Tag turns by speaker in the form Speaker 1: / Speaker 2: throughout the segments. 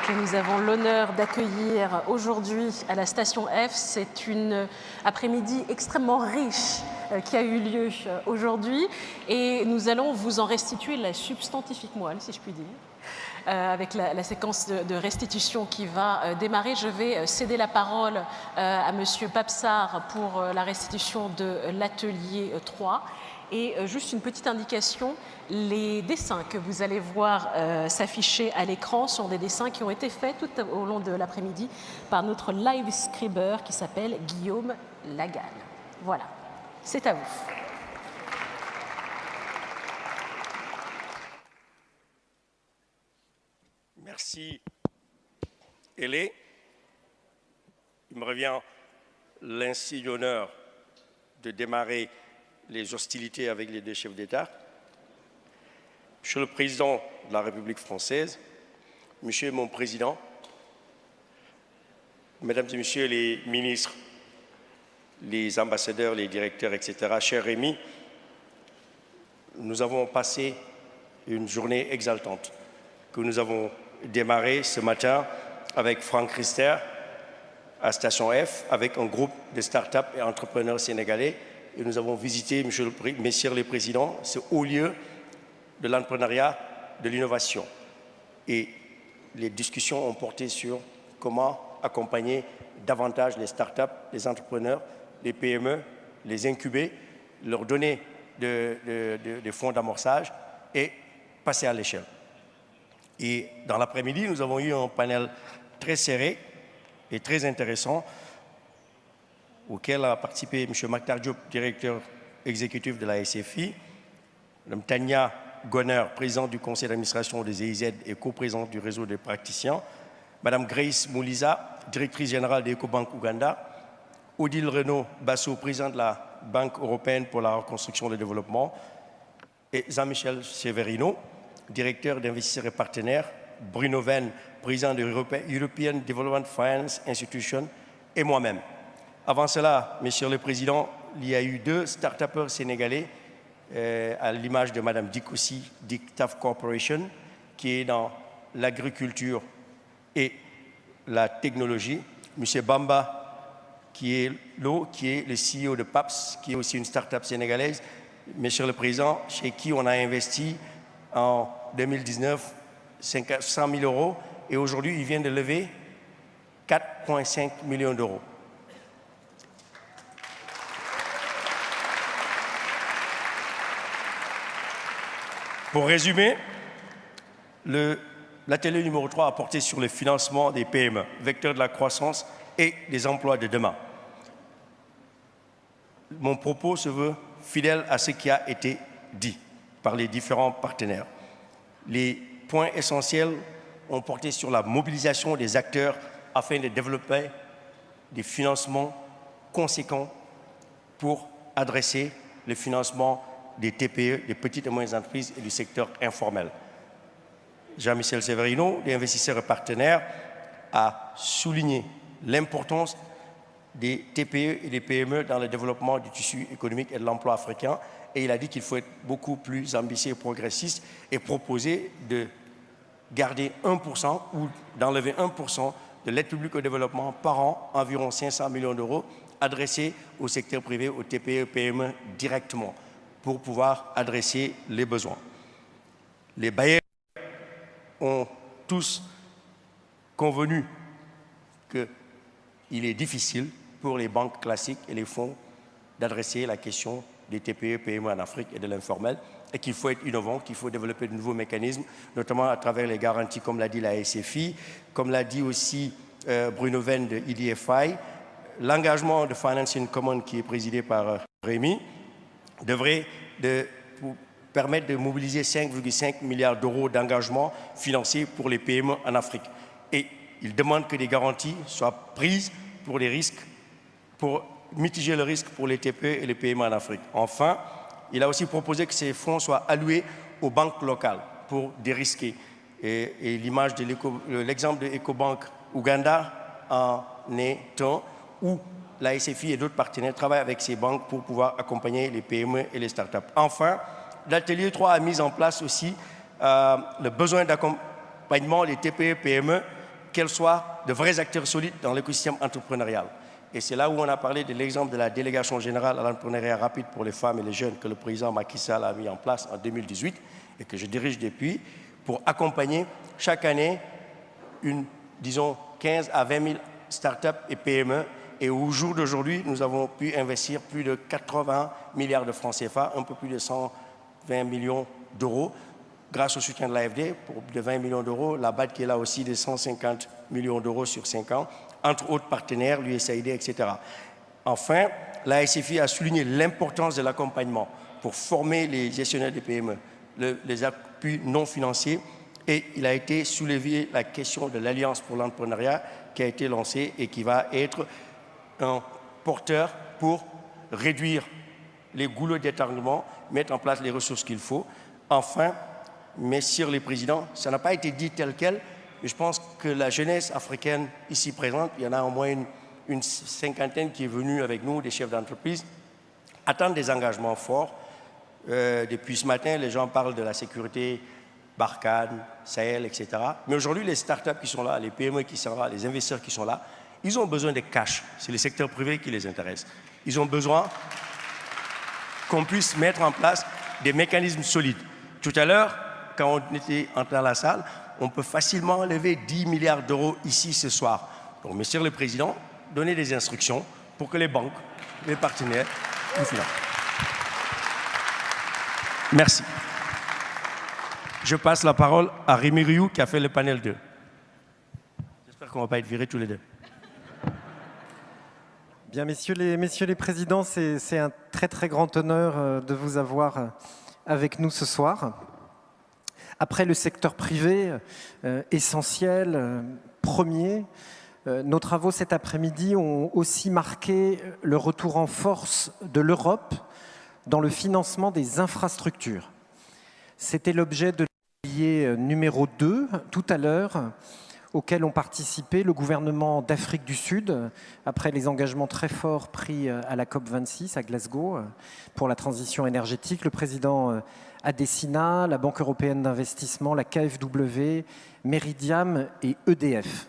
Speaker 1: que nous avons l'honneur d'accueillir aujourd'hui à la station F. C'est une après-midi extrêmement riche qui a eu lieu aujourd'hui et nous allons vous en restituer la substantifique moelle, si je puis dire. Avec la séquence de restitution qui va démarrer. Je vais céder la parole à Monsieur Papsar pour la restitution de l'atelier 3. Et juste une petite indication, les dessins que vous allez voir s'afficher à l'écran sont des dessins qui ont été faits tout au long de l'après-midi par notre live scriber qui s'appelle Guillaume Lagall. Voilà, c'est à vous.
Speaker 2: Merci, Hélé. Il me revient l'insigne honneur de démarrer les hostilités avec les deux chefs d'État. Monsieur le Président de la République française, Monsieur mon Président, Mesdames et Messieurs les ministres, les ambassadeurs, les directeurs, etc., cher Rémi, nous avons passé une journée exaltante que nous avons démarré ce matin avec Franck Rister à Station F, avec un groupe de start-up et entrepreneurs sénégalais. Et nous avons visité, messieurs les présidents, ce haut lieu de l'entrepreneuriat, de l'innovation. Et les discussions ont porté sur comment accompagner davantage les start-up, les entrepreneurs, les PME, les incuber, leur donner des fonds d'amorçage et passer à l'échelle. Et dans l'après-midi, nous avons eu un panel très serré et très intéressant auquel a participé M. Maktar Diop, directeur exécutif de la SFI, Mme Tania Gonner, présidente du conseil d'administration des EIZ et coprésidente du réseau des praticiens, Mme Grace Mouliza, directrice générale d'Ecobank Ouganda, Odile Renaud-Basso, président de la Banque européenne pour la reconstruction et le développement, et Jean-Michel Severino, directeur d'investisseurs et partenaires, Bruno Venn, président de European Development Finance Institution, et moi-même. Avant cela, Monsieur le Président, il y a eu deux start-upers sénégalais, à l'image de Mme Dikoussi, Dictaf Corporation, qui est dans l'agriculture et la technologie, M. Bamba, qui est le CEO de PAPS, qui est aussi une start-up sénégalaise, Monsieur le Président, chez qui on a investi en 2019 100 000 euros et aujourd'hui, il vient de lever 4,5 millions d'euros. Pour résumer, l'atelier numéro 3 a porté sur le financement des PME, vecteur de la croissance et des emplois de demain. Mon propos se veut fidèle à ce qui a été dit par les différents partenaires. Les points essentiels ont porté sur la mobilisation des acteurs afin de développer des financements conséquents pour adresser le financement des TPE, des petites et moyennes entreprises et du secteur informel. Jean-Michel Severino, des investisseurs et partenaires, a souligné l'importance des TPE et des PME dans le développement du tissu économique et de l'emploi africain. Et il a dit qu'il faut être beaucoup plus ambitieux et progressiste et proposer de garder 1% ou d'enlever 1% de l'aide publique au développement par an, environ 500 millions d'euros, adressés au secteur privé, aux TPE, PME directement, pour pouvoir adresser les besoins. Les bailleurs ont tous convenu qu'il est difficile pour les banques classiques et les fonds d'adresser la question des TPE, PME en Afrique et de l'informel, et qu'il faut être innovant, qu'il faut développer de nouveaux mécanismes, notamment à travers les garanties, comme l'a dit la SFI, comme l'a dit aussi Bruno Venn de EDFI. L'engagement de Financing Common, qui est présidé par Rémi, devrait permettre de mobiliser 5,5 milliards d'euros d'engagement financiers pour les PME en Afrique. Et il demande que des garanties soient prises pour les risques, pour mitiger le risque pour les TPE et les PME en Afrique. Enfin, il a aussi proposé que ces fonds soient alloués aux banques locales pour dérisquer. Et l'image de l'exemple de Ecobank Ouganda en est un où la SFI et d'autres partenaires travaillent avec ces banques pour pouvoir accompagner les PME et les startups. Enfin, l'atelier 3 a mis en place aussi le besoin d'accompagnement des TPE-PME qu'elles soient de vrais acteurs solides dans l'écosystème entrepreneurial. Et c'est là où on a parlé de l'exemple de la délégation générale à l'entrepreneuriat rapide pour les femmes et les jeunes que le président Macky Sall a mis en place en 2018 et que je dirige depuis pour accompagner chaque année disons 15 à 20 000 startups et PME. Et au jour d'aujourd'hui, nous avons pu investir plus de 80 milliards de francs CFA, un peu plus de 120 millions d'euros, grâce au soutien de l'AFD pour de 20 millions d'euros, la BAD qui est là aussi de 150 millions d'euros sur 5 ans, entre autres partenaires, l'USAID, etc. Enfin, la SFI a souligné l'importance de l'accompagnement pour former les gestionnaires des PME, les appuis non financiers, et il a été soulevé la question de l'Alliance pour l'entrepreneuriat qui a été lancée et qui va être un porteur pour réduire les goulots d'étranglement, mettre en place les ressources qu'il faut. Enfin, messieurs les présidents, ça n'a pas été dit tel quel, mais je pense que la jeunesse africaine ici présente, il y en a au moins une cinquantaine qui est venue avec nous, des chefs d'entreprise, attendent des engagements forts. Depuis ce matin, les gens parlent de la sécurité, Barkhane, Sahel, etc. Mais aujourd'hui, les startups qui sont là, les PME qui sont là, les investisseurs qui sont là, ils ont besoin de cash. C'est le secteur privé qui les intéresse. Ils ont besoin qu'on puisse mettre en place des mécanismes solides. Tout à l'heure, quand on était entré dans la salle, on peut facilement lever 10 milliards d'euros ici ce soir. Donc, monsieur le Président, donnez des instructions pour que les banques, les partenaires, nous financent. Merci. Je passe la parole à Rémi Rioux qui a fait le panel 2. J'espère qu'on ne va pas être virés tous les deux.
Speaker 3: Bien, messieurs les présidents, c'est un très très grand honneur de vous avoir avec nous ce soir. Après le secteur privé, essentiel, premier, nos travaux cet après-midi ont aussi marqué le retour en force de l'Europe dans le financement des infrastructures. C'était l'objet de l'atelier numéro 2, tout à l'heure, auquel ont participé le gouvernement d'Afrique du Sud, après les engagements très forts pris à la COP26 à Glasgow pour la transition énergétique, le président Adesina, la Banque européenne d'investissement, la KfW, Meridiam et EDF.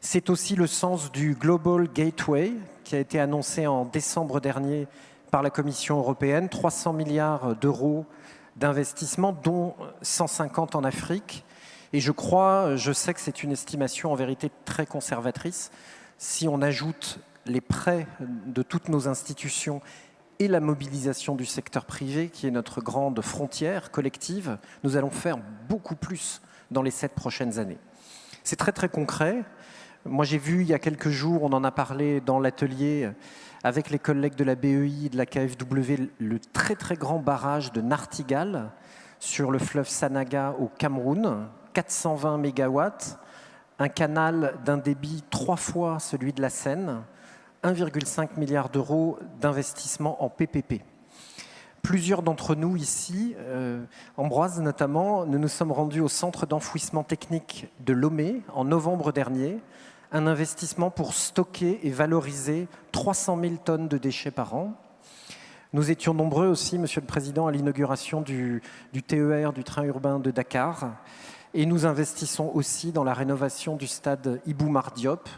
Speaker 3: C'est aussi le sens du Global Gateway qui a été annoncé en décembre dernier par la Commission européenne, 300 milliards d'euros d'investissement, dont 150 en Afrique. Et je sais que c'est une estimation en vérité très conservatrice. Si on ajoute les prêts de toutes nos institutions et la mobilisation du secteur privé, qui est notre grande frontière collective, nous allons faire beaucoup plus dans les 7 prochaines années. C'est très très concret. Moi j'ai vu il y a quelques jours, on en a parlé dans l'atelier avec les collègues de la BEI et de la KfW, le très très grand barrage de Nartigal sur le fleuve Sanaga au Cameroun, 420 mégawatts, un canal d'un débit 3 fois celui de la Seine, 1,5 milliard d'euros d'investissement en PPP. Plusieurs d'entre nous ici, Ambroise notamment, nous nous sommes rendus au centre d'enfouissement technique de Lomé en novembre dernier, un investissement pour stocker et valoriser 300 000 tonnes de déchets par an. Nous étions nombreux aussi, Monsieur le Président, à l'inauguration du TER, du train urbain de Dakar. Et nous investissons aussi dans la rénovation du stade Ibou Mar Diop,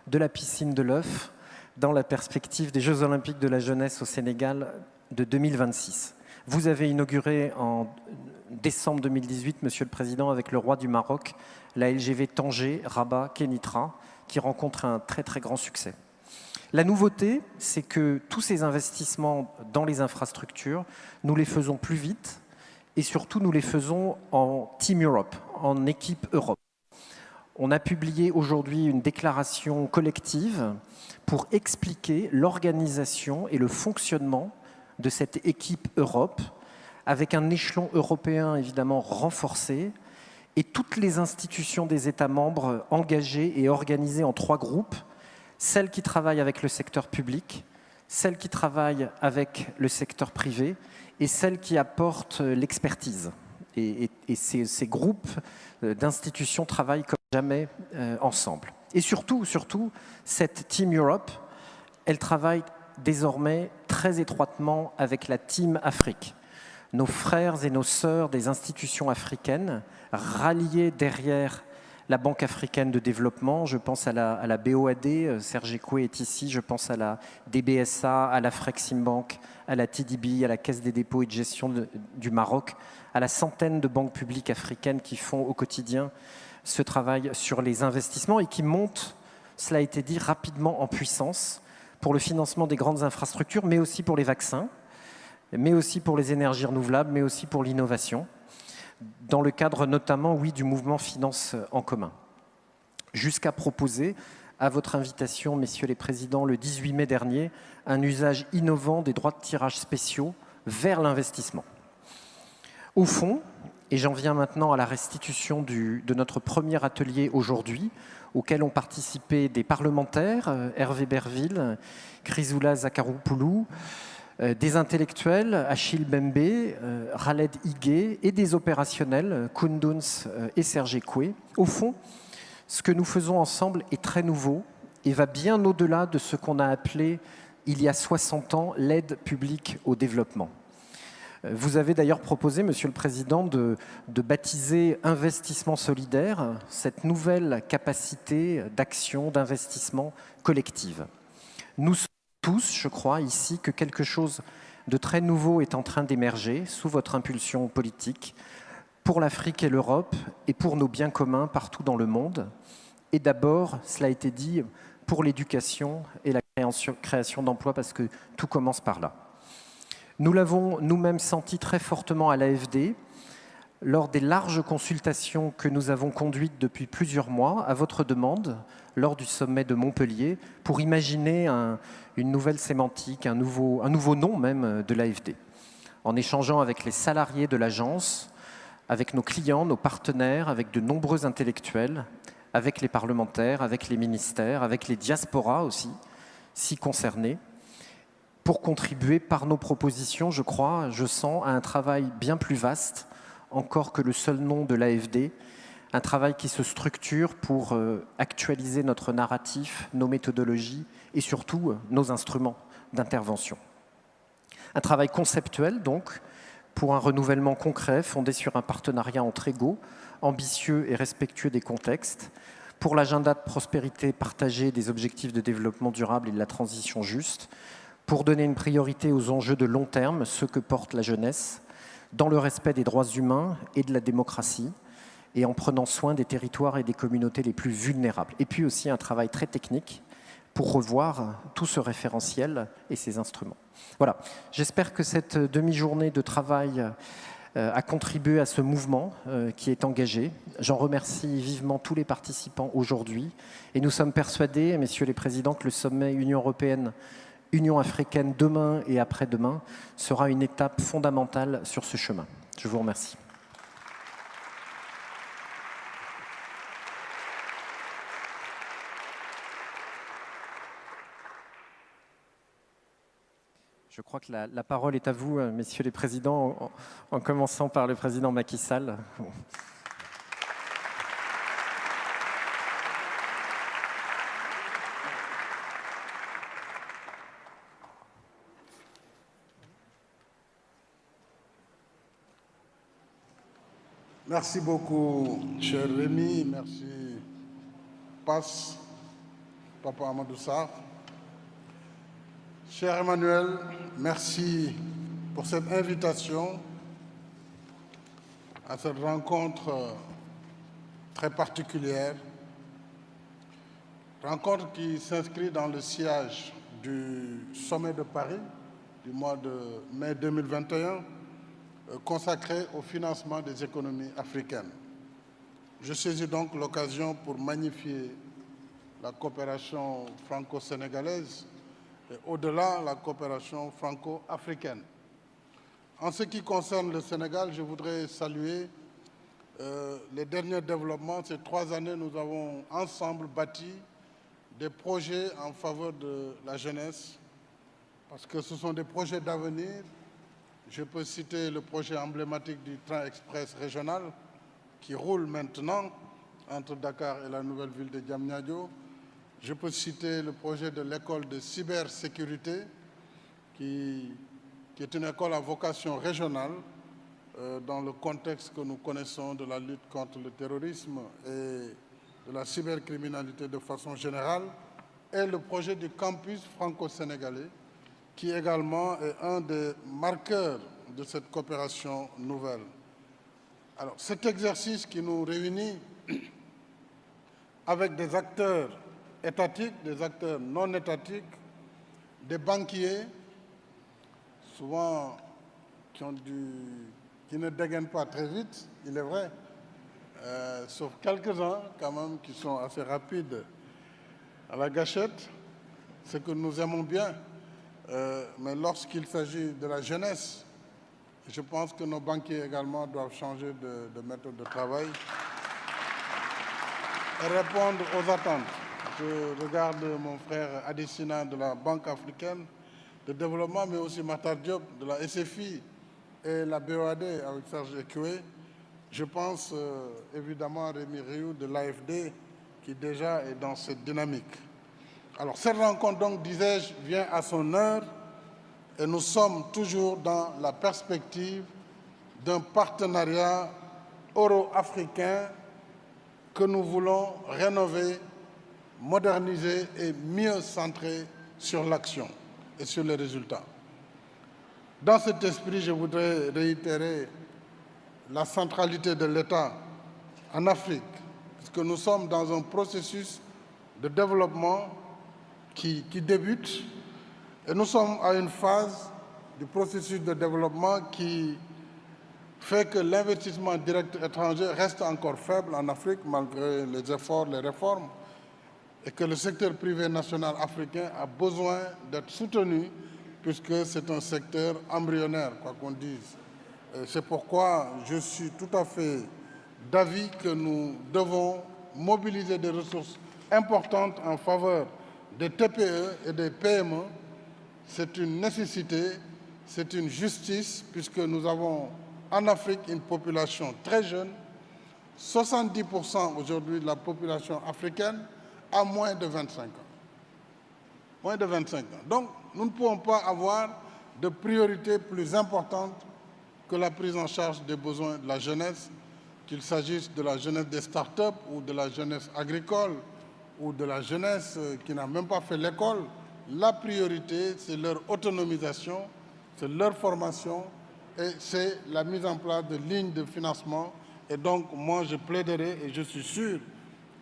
Speaker 3: de la piscine de l'œuf, dans la perspective des Jeux Olympiques de la jeunesse au Sénégal de 2026. Vous avez inauguré en décembre 2018, Monsieur le Président, avec le roi du Maroc, la LGV Tanger-Rabat-Kénitra, qui rencontre un très très grand succès. La nouveauté, c'est que tous ces investissements dans les infrastructures, nous les faisons plus vite et surtout nous les faisons en Team Europe, en équipe Europe. On a publié aujourd'hui une déclaration collective pour expliquer l'organisation et le fonctionnement de cette équipe Europe, avec un échelon européen évidemment renforcé, et toutes les institutions des États membres engagées et organisées en 3 groupes, celles qui travaillent avec le secteur public, celles qui travaillent avec le secteur privé et celles qui apportent l'expertise. Et ces groupes d'institutions travaillent comme jamais ensemble. Et surtout, cette Team Europe, elle travaille désormais très étroitement avec la Team Afrique. Nos frères et nos sœurs des institutions africaines, ralliés derrière la Banque africaine de développement, je pense à la BOAD, Serge Ekoué est ici, je pense à la DBSA, à la Freximbank, à la TDB, à la Caisse des dépôts et de gestion du Maroc, à la centaine de banques publiques africaines qui font au quotidien ce travail sur les investissements et qui montent, cela a été dit, rapidement en puissance pour le financement des grandes infrastructures, mais aussi pour les vaccins, mais aussi pour les énergies renouvelables, mais aussi pour l'innovation, dans le cadre notamment, oui, du mouvement Finance en commun. Jusqu'à proposer, à votre invitation, messieurs les présidents, le 18 mai dernier, un usage innovant des droits de tirage spéciaux vers l'investissement. Au fond, et j'en viens maintenant à la restitution de notre premier atelier aujourd'hui, auquel ont participé des parlementaires, Hervé Berville, Chrysoula Zakharopoulou, des intellectuels, Achille Bembe, Khaled Higué, et des opérationnels, Koundouns et Serge Ekoué. Au fond, ce que nous faisons ensemble est très nouveau et va bien au-delà de ce qu'on a appelé, il y a 60 ans, l'aide publique au développement. Vous avez d'ailleurs proposé, Monsieur le Président, de baptiser investissement solidaire, cette nouvelle capacité d'action, d'investissement collective. Nous savons tous, je crois, ici, que quelque chose de très nouveau est en train d'émerger sous votre impulsion politique pour l'Afrique et l'Europe et pour nos biens communs partout dans le monde. Et d'abord, cela a été dit, pour l'éducation et la création d'emplois, parce que tout commence par là. Nous l'avons nous-mêmes senti très fortement à l'AFD lors des larges consultations que nous avons conduites depuis plusieurs mois, à votre demande, lors du sommet de Montpellier, pour imaginer une nouvelle sémantique, un nouveau nom même de l'AFD. En échangeant avec les salariés de l'agence, avec nos clients, nos partenaires, avec de nombreux intellectuels, avec les parlementaires, avec les ministères, avec les diasporas aussi, si concernés, pour contribuer par nos propositions, je crois, je sens, à un travail bien plus vaste, encore que le seul nom de l'AFD, un travail qui se structure pour actualiser notre narratif, nos méthodologies et surtout nos instruments d'intervention. Un travail conceptuel, donc, pour un renouvellement concret fondé sur un partenariat entre égaux, ambitieux et respectueux des contextes, pour l'agenda de prospérité partagée des objectifs de développement durable et de la transition juste, pour donner une priorité aux enjeux de long terme, ceux que porte la jeunesse, dans le respect des droits humains et de la démocratie, et en prenant soin des territoires et des communautés les plus vulnérables. Et puis aussi un travail très technique pour revoir tout ce référentiel et ces instruments. Voilà, j'espère que cette demi-journée de travail a contribué à ce mouvement qui est engagé. J'en remercie vivement tous les participants aujourd'hui. Et nous sommes persuadés, messieurs les présidents, que le sommet Union européenne Union africaine demain et après-demain sera une étape fondamentale sur ce chemin. Je vous remercie. Je crois que la parole est à vous, messieurs les présidents, en commençant par le président Macky Sall.
Speaker 4: Merci beaucoup, cher Rémi. Merci, Papa Amadou Sarr. Cher Emmanuel, merci pour cette invitation à cette rencontre très particulière. Rencontre qui s'inscrit dans le sillage du sommet de Paris du mois de mai 2021, consacré au financement des économies africaines. Je saisis donc l'occasion pour magnifier la coopération franco-sénégalaise et au-delà la coopération franco-africaine. En ce qui concerne le Sénégal, je voudrais saluer les derniers développements. Ces 3 années, nous avons ensemble bâti des projets en faveur de la jeunesse, parce que ce sont des projets d'avenir. Je peux citer le projet emblématique du train express régional qui roule maintenant entre Dakar et la nouvelle ville de Diamniadio. Je peux citer le projet de l'école de cybersécurité qui est une école à vocation régionale dans le contexte que nous connaissons de la lutte contre le terrorisme et de la cybercriminalité de façon générale, et le projet du campus franco-sénégalais, qui également est un des marqueurs de cette coopération nouvelle. Alors, cet exercice qui nous réunit avec des acteurs étatiques, des acteurs non étatiques, des banquiers, souvent qui ne dégainent pas très vite, il est vrai, sauf quelques-uns quand même qui sont assez rapides à la gâchette, ce que nous aimons bien. Mais lorsqu'il s'agit de la jeunesse, je pense que nos banquiers également doivent changer de méthode de travail et répondre aux attentes. Je regarde mon frère Adesina de la Banque africaine de développement, mais aussi Matar Diop de la SFI et la BOAD avec Serge Ekoué. Je pense évidemment à Rémi Rioux de l'AFD qui déjà est dans cette dynamique. Alors cette rencontre, donc, disais-je, vient à son heure et nous sommes toujours dans la perspective d'un partenariat euro-africain que nous voulons rénover, moderniser et mieux centrer sur l'action et sur les résultats. Dans cet esprit, je voudrais réitérer la centralité de l'État en Afrique, puisque nous sommes dans un processus de développement qui débute, et nous sommes à une phase du processus de développement qui fait que l'investissement direct étranger reste encore faible en Afrique, malgré les efforts, les réformes, et que le secteur privé national africain a besoin d'être soutenu, puisque c'est un secteur embryonnaire, quoi qu'on dise. C'est pourquoi je suis tout à fait d'avis que nous devons mobiliser des ressources importantes en faveur des TPE et des PME. C'est une nécessité, c'est une justice, puisque nous avons en Afrique une population très jeune. 70% aujourd'hui de la population africaine a moins de 25 ans. Moins de 25 ans. Donc, nous ne pouvons pas avoir de priorité plus importante que la prise en charge des besoins de la jeunesse, qu'il s'agisse de la jeunesse des start-up ou de la jeunesse agricole ou de la jeunesse qui n'a même pas fait l'école. La priorité, c'est leur autonomisation, c'est leur formation et c'est la mise en place de lignes de financement. Et donc, moi, je plaiderai et je suis sûr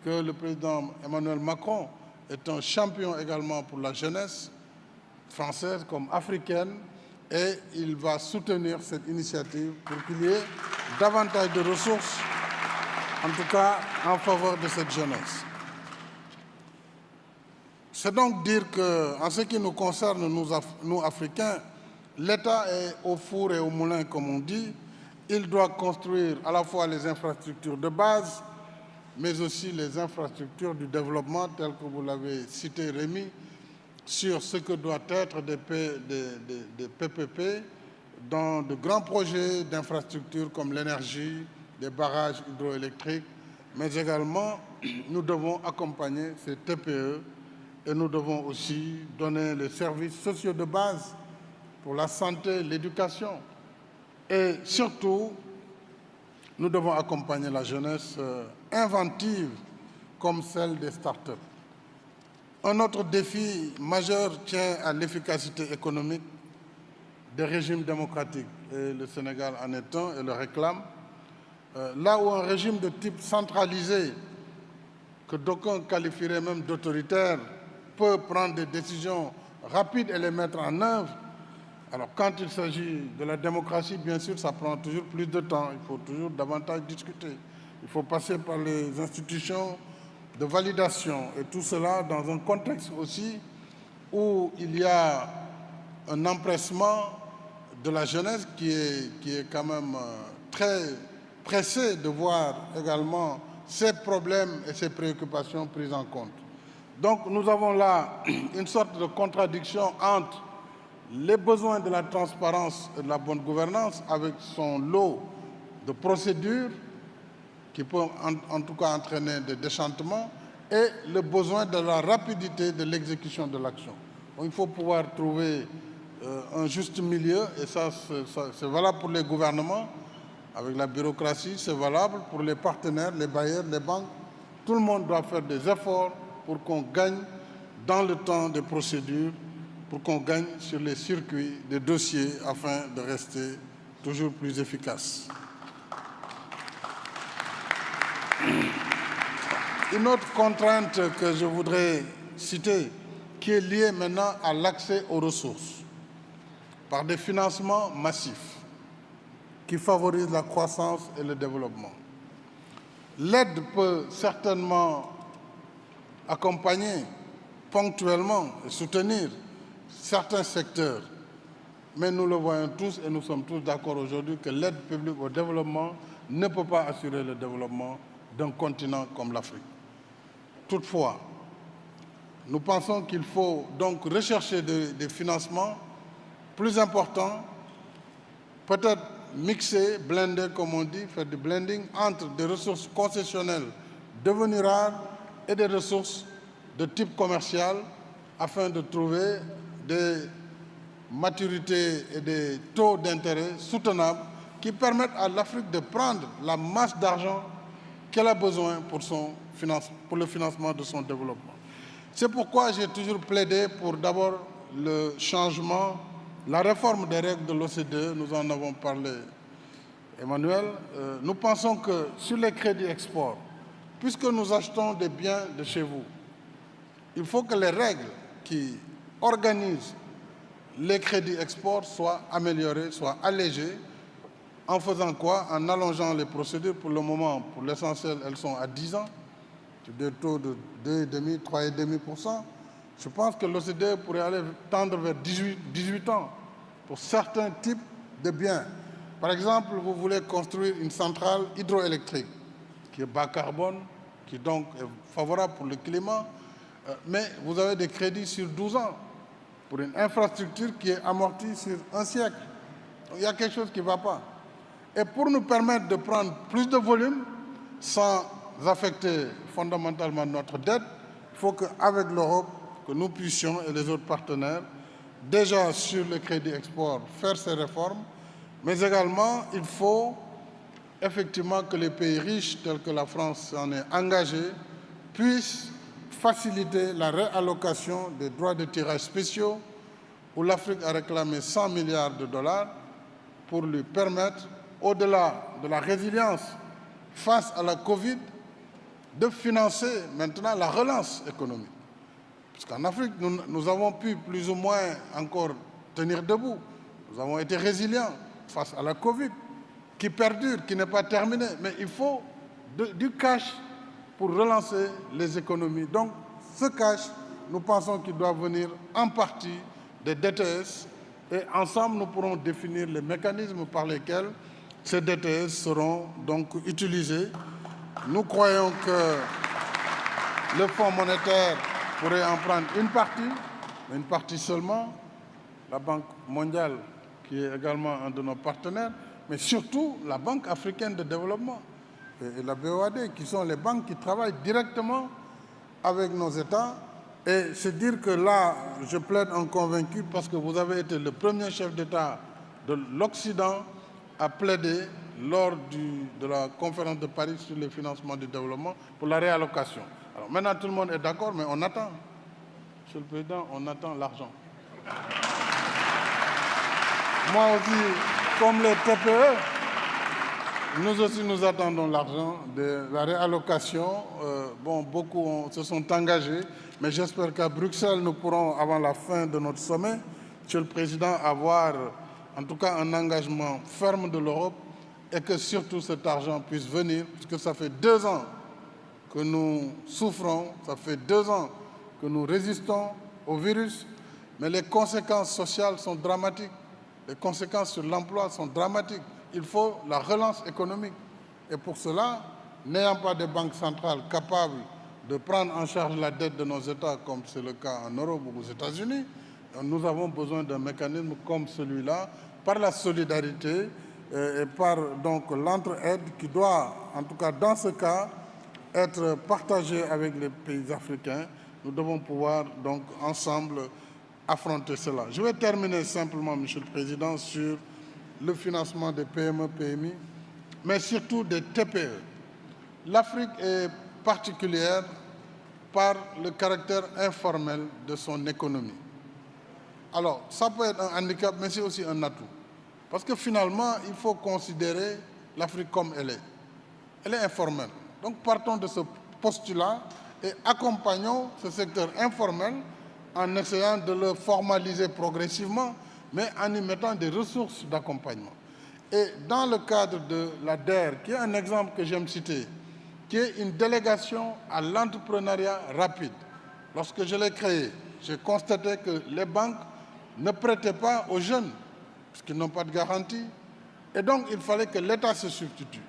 Speaker 4: que le président Emmanuel Macron est un champion également pour la jeunesse française comme africaine et il va soutenir cette initiative pour qu'il y ait davantage de ressources, en tout cas en faveur de cette jeunesse. C'est donc dire qu'en ce qui nous concerne, nous Africains, l'État est au four et au moulin, comme on dit. Il doit construire à la fois les infrastructures de base, mais aussi les infrastructures du développement, telles que vous l'avez cité, Rémi, sur ce que doit être des PPP dans de grands projets d'infrastructures comme l'énergie, des barrages hydroélectriques, mais également nous devons accompagner ces TPE et nous devons aussi donner les services sociaux de base pour la santé, l'éducation. Et surtout, nous devons accompagner la jeunesse inventive comme celle des start-up. Un autre défi majeur tient à l'efficacité économique des régimes démocratiques. Et le Sénégal en est un et le réclame. Là où un régime de type centralisé, que d'aucuns qualifieraient même d'autoritaire, peut prendre des décisions rapides et les mettre en œuvre, alors quand il s'agit de la démocratie, bien sûr, ça prend toujours plus de temps. Il faut toujours davantage discuter. Il faut passer par les institutions de validation. Et tout cela dans un contexte aussi où il y a un empressement de la jeunesse qui est quand même très pressée de voir également ces problèmes et ces préoccupations prises en compte. Donc nous avons là une sorte de contradiction entre les besoins de la transparence et de la bonne gouvernance avec son lot de procédures qui peut en tout cas entraîner des déchantements et le besoin de la rapidité de l'exécution de l'action. Il faut pouvoir trouver un juste milieu et ça c'est valable pour les gouvernements avec la bureaucratie, c'est valable pour les partenaires, les bailleurs, les banques Tout le monde doit faire des efforts pour qu'on gagne dans le temps des procédures, pour qu'on gagne sur les circuits des dossiers afin de rester toujours plus efficace. Une autre contrainte que je voudrais citer, qui est liée maintenant à l'accès aux ressources, par des financements massifs qui favorisent la croissance et le développement. L'aide peut certainement accompagner ponctuellement et soutenir certains secteurs, mais nous le voyons tous et nous sommes tous d'accord aujourd'hui que l'aide publique au développement ne peut pas assurer le développement d'un continent comme l'Afrique. Toutefois, nous pensons qu'il faut donc rechercher des financements plus importants, peut-être mixer, blender, comme on dit, faire du blending entre des ressources concessionnelles devenues rares et des ressources de type commercial afin de trouver des maturités et des taux d'intérêt soutenables qui permettent à l'Afrique de prendre la masse d'argent qu'elle a besoin pour le financement de son développement. C'est pourquoi j'ai toujours plaidé pour d'abord le changement, la réforme des règles de l'OCDE, nous en avons parlé, Emmanuel. Nous pensons que sur les crédits export, puisque nous achetons des biens de chez vous, il faut que les règles qui organisent les crédits export soient améliorées, soient allégées. En faisant quoi? En allongeant les procédures. Pour le moment, pour l'essentiel, elles sont à 10 ans, des taux de 2,5%, 3,5%. Je pense que l'OCDE pourrait aller tendre vers 18 ans pour certains types de biens. Par exemple, vous voulez construire une centrale hydroélectrique qui est bas carbone, qui donc est favorable pour le climat, mais vous avez des crédits sur 12 ans pour une infrastructure qui est amortie sur un siècle. Il y a quelque chose qui ne va pas. Et pour nous permettre de prendre plus de volume sans affecter fondamentalement notre dette, il faut qu'avec l'Europe, que nous puissions, et les autres partenaires, déjà sur le crédit export, faire ces réformes, mais également il faut effectivement que les pays riches, tels que la France en est engagé, puissent faciliter la réallocation des droits de tirage spéciaux, où l'Afrique a réclamé 100 milliards de dollars pour lui permettre, au-delà de la résilience face à la Covid, de financer maintenant la relance économique. Parce qu'en Afrique, nous avons pu plus ou moins encore tenir debout. Nous avons été résilients face à la Covid, qui perdure, qui n'est pas terminée. Mais il faut du cash pour relancer les économies. Donc, ce cash, nous pensons qu'il doit venir en partie des DTS, et ensemble, nous pourrons définir les mécanismes par lesquels ces DTS seront donc utilisés. Nous croyons que le Fonds monétaire pourrait en prendre une partie, mais une partie seulement, la Banque mondiale, qui est également un de nos partenaires, mais surtout la Banque africaine de développement et la BOAD, qui sont les banques qui travaillent directement avec nos États. Et c'est dire que là, je plaide en convaincu parce que vous avez été le premier chef d'État de l'Occident à plaider lors de la conférence de Paris sur le financement du développement pour la réallocation. Alors maintenant, tout le monde est d'accord, mais on attend. Monsieur le Président, on attend l'argent. Moi aussi, comme les TPE, nous aussi nous attendons l'argent de la réallocation. Beaucoup se sont engagés, mais j'espère qu'à Bruxelles, nous pourrons, avant la fin de notre sommet, Monsieur le Président, avoir en tout cas un engagement ferme de l'Europe et que surtout cet argent puisse venir, puisque ça fait 2 ans que nous souffrons, ça fait 2 ans que nous résistons au virus, mais les conséquences sociales sont dramatiques, les conséquences sur l'emploi sont dramatiques. Il faut la relance économique. Et pour cela, n'ayant pas de banque centrale capable de prendre en charge la dette de nos États, comme c'est le cas en Europe ou aux États-Unis, nous avons besoin d'un mécanisme comme celui-là, par la solidarité et par donc l'entraide qui doit, en tout cas dans ce cas, être partagée avec les pays africains. Nous devons pouvoir donc ensemble affronter cela. Je vais terminer simplement, Monsieur le Président, sur le financement des PME, PMI, mais surtout des TPE. L'Afrique est particulière par le caractère informel de son économie. Alors, ça peut être un handicap, mais c'est aussi un atout. Parce que finalement, il faut considérer l'Afrique comme elle est. Elle est informelle. Donc, partons de ce postulat et accompagnons ce secteur informel en essayant de le formaliser progressivement, mais en y mettant des ressources d'accompagnement. Et dans le cadre de la DER, qui est un exemple que j'aime citer, qui est une délégation à l'entrepreneuriat rapide. Lorsque je l'ai créée, j'ai constaté que les banques ne prêtaient pas aux jeunes, parce qu'ils n'ont pas de garantie. Et donc, il fallait que l'État se substitue,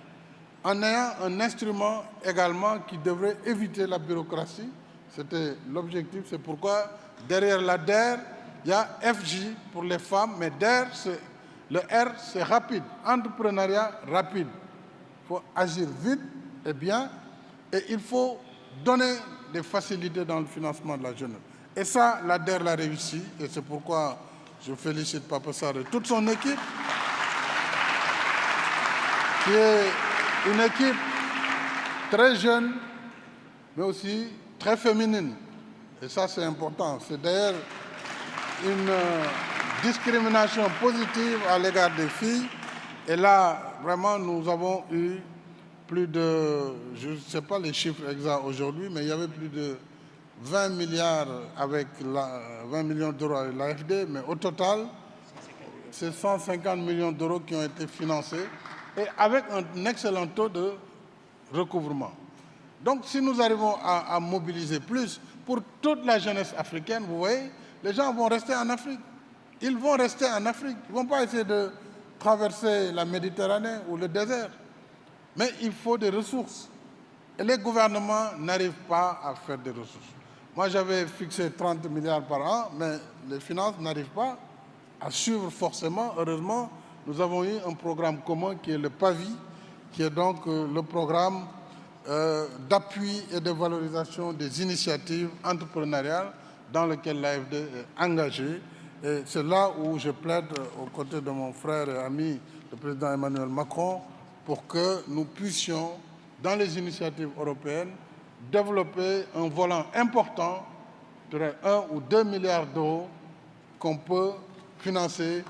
Speaker 4: en ayant un instrument également qui devrait éviter la bureaucratie. C'était l'objectif, c'est pourquoi derrière la DER, il y a FJ pour les femmes, mais DER, le R, c'est rapide, entrepreneuriat rapide. Il faut agir vite et bien, et il faut donner des facilités dans le financement de la jeunesse. Et ça, la DER l'a réussi, et c'est pourquoi je félicite Papa Sarr et toute son équipe, qui est une équipe très jeune, mais aussi très féminine. Et ça, c'est important. C'est d'ailleurs une discrimination positive à l'égard des filles. Et là, vraiment, nous avons eu plus de, je ne sais pas les chiffres exacts aujourd'hui, mais il y avait plus de 20 milliards avec 20 millions d'euros avec l'AFD, mais au total, c'est 150 millions d'euros qui ont été financés et avec un excellent taux de recouvrement. Donc, si nous arrivons à mobiliser plus pour toute la jeunesse africaine, vous voyez, les gens vont rester en Afrique. Ils vont rester en Afrique. Ils ne vont pas essayer de traverser la Méditerranée ou le désert. Mais il faut des ressources. Et les gouvernements n'arrivent pas à faire des ressources. Moi, j'avais fixé 30 milliards par an, mais les finances n'arrivent pas à suivre forcément. Heureusement, nous avons eu un programme commun qui est le PAVI, qui est donc le programme d'appui et de valorisation des initiatives entrepreneuriales dans lequel l'AFD est engagée. Et c'est là où je plaide aux côtés de mon frère et ami, le président Emmanuel Macron, pour que nous puissions, dans les initiatives européennes, développer un volant important, je dirais 1 ou 2 milliards d'euros, qu'on peut financer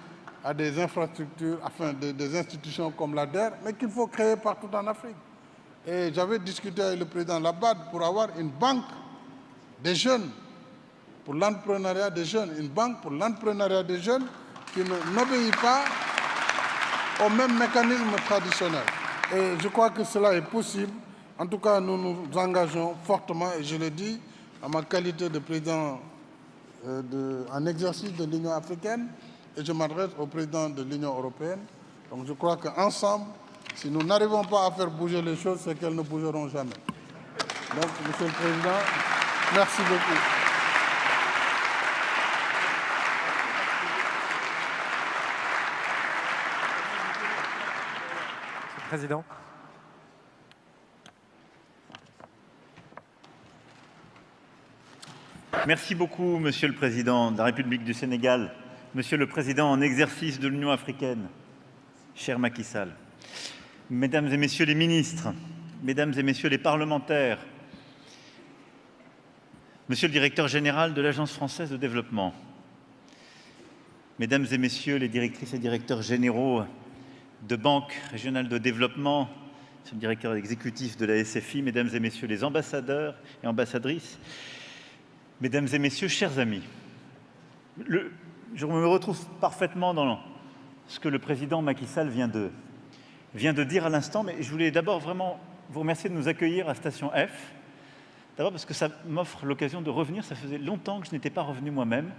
Speaker 4: à des infrastructures, enfin des institutions comme la DER, mais qu'il faut créer partout en Afrique. Et j'avais discuté avec le président Labad pour avoir une banque des jeunes, pour l'entrepreneuriat des jeunes, une banque pour l'entrepreneuriat des jeunes qui n'obéit pas au même mécanisme traditionnel. Et je crois que cela est possible. En tout cas, nous nous engageons fortement, et je le dis, à ma qualité de président en exercice de l'Union africaine, et je m'adresse au président de l'Union européenne. Donc je crois qu'ensemble, si nous n'arrivons pas à faire bouger les choses, c'est qu'elles ne bougeront jamais. Donc, Monsieur le Président, merci beaucoup.
Speaker 3: Président.
Speaker 5: Merci beaucoup, Monsieur le Président de la République du Sénégal, Monsieur le Président en exercice de l'Union africaine, cher Macky Sall, Mesdames et Messieurs les ministres, Mesdames et Messieurs les parlementaires, Monsieur le Directeur général de l'Agence française de développement, Mesdames et Messieurs les directrices et directeurs généraux de banques régionales de développement, Monsieur le directeur exécutif de la SFI, Mesdames et Messieurs les ambassadeurs et ambassadrices, Mesdames et Messieurs, chers amis, je me retrouve parfaitement dans ce que le président Macky Sall vient de dire à l'instant, mais je voulais d'abord vraiment vous remercier de nous accueillir à Station F. D'abord parce que ça m'offre l'occasion de revenir, ça faisait longtemps que je n'étais pas revenu moi-même,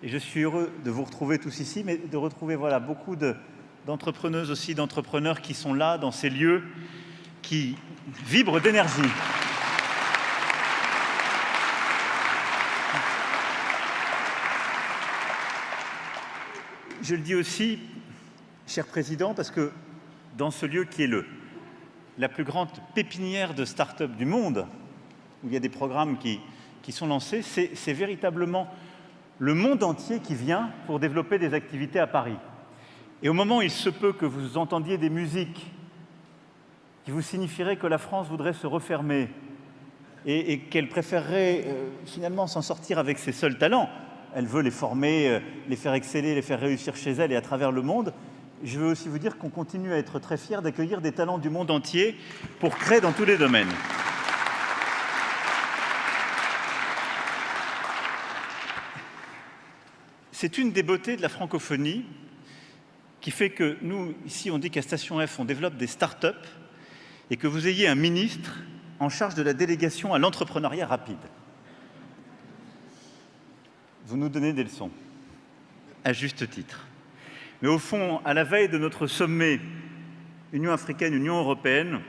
Speaker 5: et je suis heureux de vous retrouver tous ici, mais de retrouver voilà, beaucoup d'entrepreneuses aussi, d'entrepreneurs qui sont là, dans ces lieux, qui vibrent d'énergie. Je le dis aussi, cher Président, parce que dans ce lieu qui est la plus grande pépinière de start-up du monde, où il y a des programmes qui sont lancés, c'est véritablement le monde entier qui vient pour développer des activités à Paris. Et au moment où il se peut que vous entendiez des musiques qui vous signifieraient que la France voudrait se refermer, et qu'elle préférerait finalement s'en sortir avec ses seuls talents. Elle veut les former, les faire exceller, les faire réussir chez elle et à travers le monde. Je veux aussi vous dire qu'on continue à être très fiers d'accueillir des talents du monde entier pour créer dans tous les domaines. C'est une des beautés de la francophonie qui fait que nous, ici, on dit qu'à Station F, on développe des start-up et que vous ayez un ministre en charge de la délégation à l'entrepreneuriat rapide. Vous nous donnez des leçons, à juste titre. Mais au fond, à la veille de notre sommet Union africaine, Union européenne,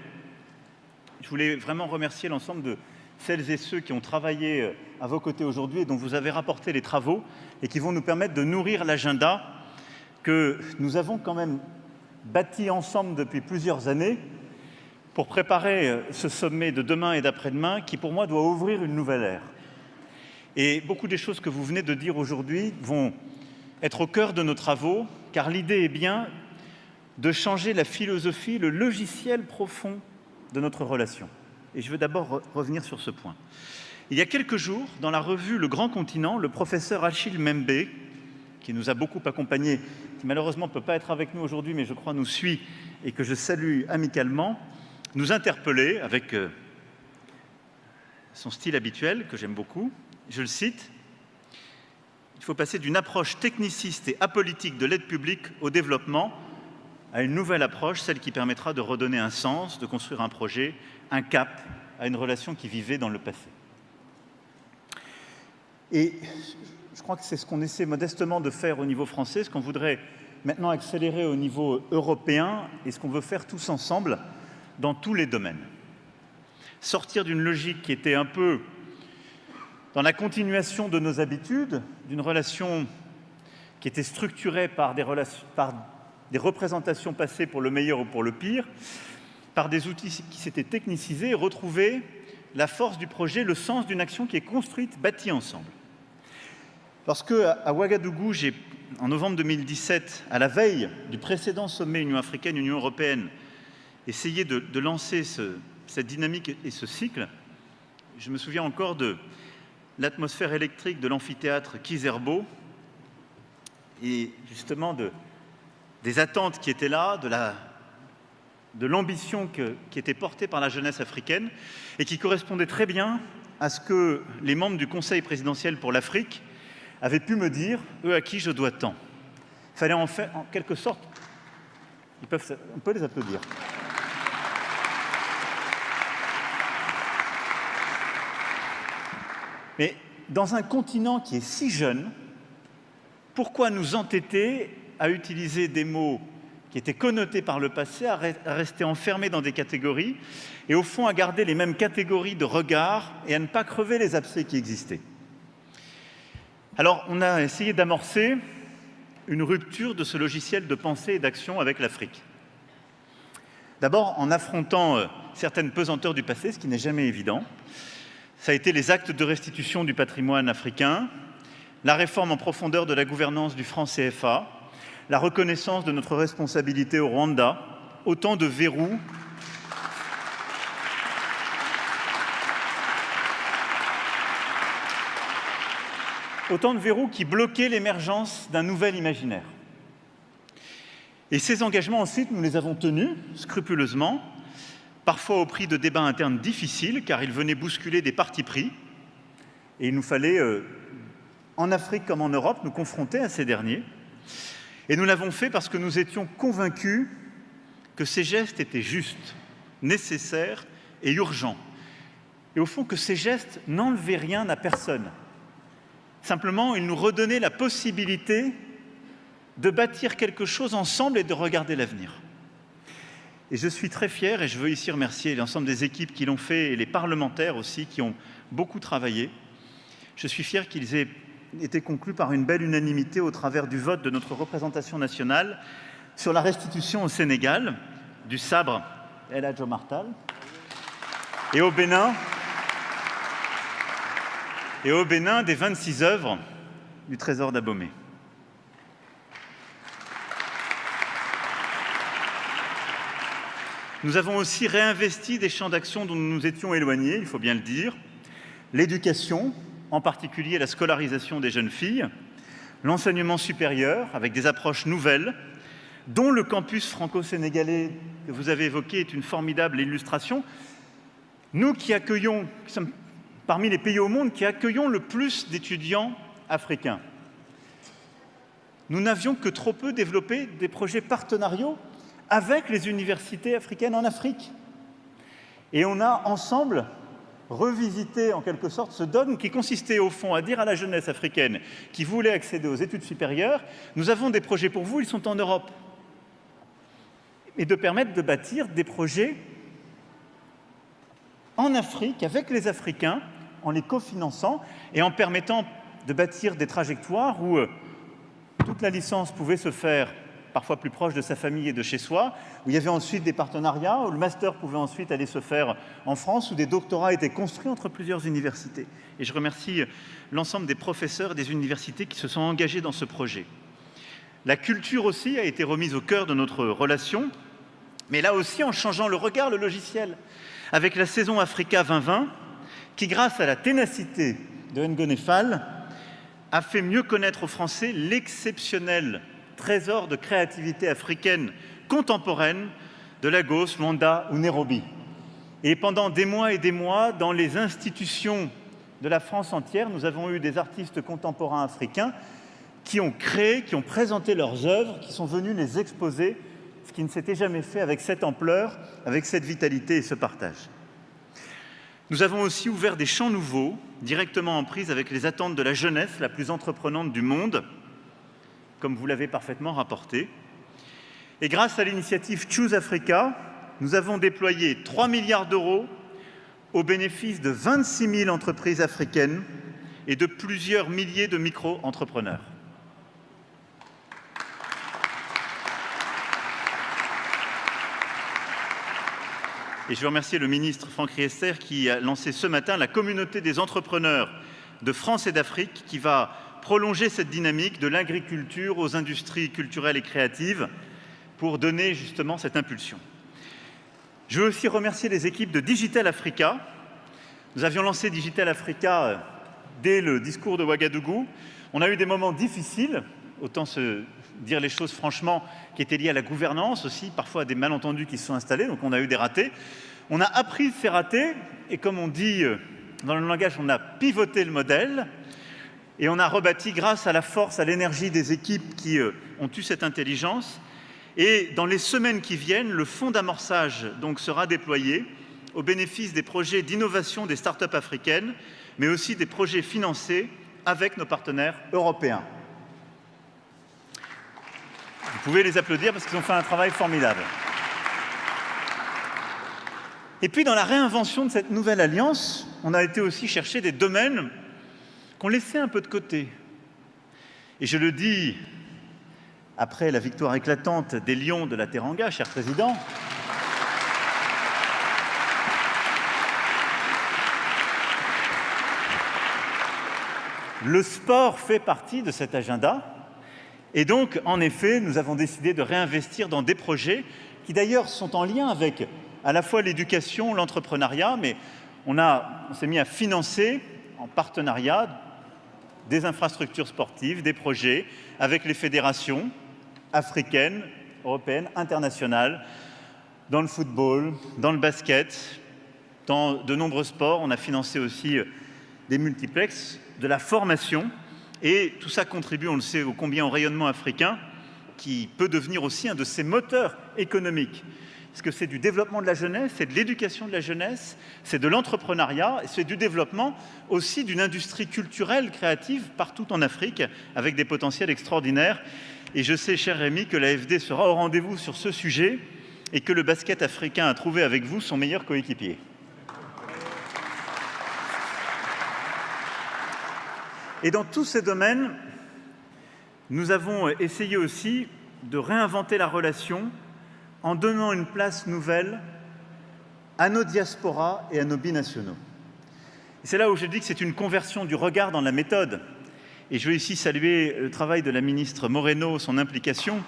Speaker 5: je voulais vraiment remercier l'ensemble de celles et ceux qui ont travaillé à vos côtés aujourd'hui et dont vous avez rapporté les travaux et qui vont nous permettre de nourrir l'agenda que nous avons quand même bâti ensemble depuis plusieurs années pour préparer ce sommet de demain et d'après-demain qui, pour moi, doit ouvrir une nouvelle ère. Et beaucoup des choses que vous venez de dire aujourd'hui vont être au cœur de nos travaux, car l'idée est bien de changer la philosophie, le logiciel profond de notre relation. Et je veux d'abord revenir sur ce point. Il y a quelques jours, dans la revue Le Grand Continent, le professeur Achille Mbembe, qui nous a beaucoup accompagnés, qui malheureusement ne peut pas être avec nous aujourd'hui, mais je crois nous suit et que je salue amicalement, nous interpellait avec son style habituel, que j'aime beaucoup. Je le cite, « Il faut passer d'une approche techniciste et apolitique de l'aide publique au développement à une nouvelle approche, celle qui permettra de redonner un sens, de construire un projet, un cap à une relation qui vivait dans le passé. » Et je crois que c'est ce qu'on essaie modestement de faire au niveau français, ce qu'on voudrait maintenant accélérer au niveau européen et ce qu'on veut faire tous ensemble dans tous les domaines. Sortir d'une logique qui était un peu dans la continuation de nos habitudes, d'une relation qui était structurée par des représentations passées pour le meilleur ou pour le pire, par des outils qui s'étaient technicisés et retrouver la force du projet, le sens d'une action qui est construite, bâtie ensemble. Lorsqu'à Ouagadougou, en novembre 2017, à la veille du précédent sommet Union africaine-Union européenne, essayé de lancer cette dynamique et ce cycle, je me souviens encore de l'atmosphère électrique de l'amphithéâtre Kizerbo et justement des attentes qui étaient là, de l'ambition qui était portée par la jeunesse africaine et qui correspondait très bien à ce que les membres du Conseil présidentiel pour l'Afrique avaient pu me dire, eux à qui je dois tant. Il fallait en faire, en quelque sorte, on peut les applaudir. Mais dans un continent qui est si jeune, pourquoi nous entêter à utiliser des mots qui étaient connotés par le passé, à rester enfermés dans des catégories, et au fond à garder les mêmes catégories de regard et à ne pas crever les abcès qui existaient. Alors, on a essayé d'amorcer une rupture de ce logiciel de pensée et d'action avec l'Afrique. D'abord, en affrontant certaines pesanteurs du passé, ce qui n'est jamais évident. Ça a été les actes de restitution du patrimoine africain, la réforme en profondeur de la gouvernance du franc CFA, la reconnaissance de notre responsabilité au Rwanda, autant de verrous qui bloquaient l'émergence d'un nouvel imaginaire. Et ces engagements, ensuite, nous les avons tenus scrupuleusement, parfois au prix de débats internes difficiles, car ils venaient bousculer des partis pris. Et il nous fallait, en Afrique comme en Europe, nous confronter à ces derniers. Et nous l'avons fait parce que nous étions convaincus que ces gestes étaient justes, nécessaires et urgents. Et au fond, que ces gestes n'enlevaient rien à personne. Simplement, ils nous redonnaient la possibilité de bâtir quelque chose ensemble et de regarder l'avenir. Et je suis très fier, et je veux ici remercier l'ensemble des équipes qui l'ont fait, et les parlementaires aussi, qui ont beaucoup travaillé. Je suis fier qu'ils aient été conclus par une belle unanimité au travers du vote de notre représentation nationale sur la restitution au Sénégal du sabre El Hadj Omar Tall et au Bénin des 26 œuvres du trésor d'Abomey. Nous avons aussi réinvesti des champs d'action dont nous nous étions éloignés, il faut bien le dire, l'éducation, en particulier la scolarisation des jeunes filles, l'enseignement supérieur avec des approches nouvelles, dont le campus franco-sénégalais que vous avez évoqué est une formidable illustration. Nous qui sommes parmi les pays au monde qui accueillons le plus d'étudiants africains, nous n'avions que trop peu développé des projets partenariaux avec les universités africaines en Afrique. Et on a ensemble revisité en quelque sorte ce dogme qui consistait au fond à dire à la jeunesse africaine qui voulait accéder aux études supérieures « Nous avons des projets pour vous, ils sont en Europe ». Et de permettre de bâtir des projets en Afrique avec les Africains, en les cofinançant et en permettant de bâtir des trajectoires où toute la licence pouvait se faire parfois plus proche de sa famille et de chez soi, où il y avait ensuite des partenariats, où le master pouvait ensuite aller se faire en France, où des doctorats étaient construits entre plusieurs universités. Et je remercie l'ensemble des professeurs des universités qui se sont engagés dans ce projet. La culture aussi a été remise au cœur de notre relation, mais là aussi en changeant le regard, le logiciel, avec la saison Africa 2020, qui grâce à la ténacité de Ngone Fall, a fait mieux connaître aux Français l'exceptionnel trésor de créativité africaine contemporaine de Lagos, Luanda ou Nairobi. Et pendant des mois et des mois, dans les institutions de la France entière, nous avons eu des artistes contemporains africains qui ont créé, qui ont présenté leurs œuvres, qui sont venus les exposer, ce qui ne s'était jamais fait avec cette ampleur, avec cette vitalité et ce partage. Nous avons aussi ouvert des champs nouveaux, directement en prise avec les attentes de la jeunesse la plus entreprenante du monde, comme vous l'avez parfaitement rapporté. Et grâce à l'initiative Choose Africa, nous avons déployé 3 milliards d'euros au bénéfice de 26 000 entreprises africaines et de plusieurs milliers de micro-entrepreneurs. Et je veux remercier le ministre Franck Riester qui a lancé ce matin la communauté des entrepreneurs de France et d'Afrique qui va prolonger cette dynamique de l'agriculture aux industries culturelles et créatives pour donner justement cette impulsion. Je veux aussi remercier les équipes de Digital Africa. Nous avions lancé Digital Africa dès le discours de Ouagadougou. On a eu des moments difficiles, autant se dire les choses franchement, qui étaient liés à la gouvernance aussi, parfois à des malentendus qui se sont installés, donc on a eu des ratés. On a appris de ces ratés, et comme on dit dans le langage, on a pivoté le modèle, et on a rebâti grâce à la force, à l'énergie des équipes qui ont eu cette intelligence. Et dans les semaines qui viennent, le fonds d'amorçage donc sera déployé au bénéfice des projets d'innovation des startups africaines, mais aussi des projets financés avec nos partenaires européens. Vous pouvez les applaudir parce qu'ils ont fait un travail formidable. Et puis, dans la réinvention de cette nouvelle alliance, on a été aussi chercher des domaines qu'on laissait un peu de côté. Et je le dis après la victoire éclatante des Lions de la Teranga, cher Président, le sport fait partie de cet agenda. Et donc, en effet, nous avons décidé de réinvestir dans des projets qui d'ailleurs sont en lien avec à la fois l'éducation, l'entrepreneuriat, mais on s'est mis à financer en partenariat des infrastructures sportives, des projets avec les fédérations africaines, européennes, internationales, dans le football, dans le basket, dans de nombreux sports. On a financé aussi des multiplexes, de la formation, et tout ça contribue, on le sait, ô combien au rayonnement africain, qui peut devenir aussi un de ses moteurs économiques. Parce que c'est du développement de la jeunesse, c'est de l'éducation de la jeunesse, c'est de l'entrepreneuriat, c'est du développement aussi d'une industrie culturelle, créative, partout en Afrique, avec des potentiels extraordinaires. Et je sais, cher Rémi, que l'AFD sera au rendez-vous sur ce sujet et que le basket africain a trouvé avec vous son meilleur coéquipier. Et dans tous ces domaines, nous avons essayé aussi de réinventer la relation en donnant une place nouvelle à nos diasporas et à nos binationaux. C'est là où je dis que c'est une conversion du regard dans la méthode. Et je veux ici saluer le travail de la ministre Moreno, son implication.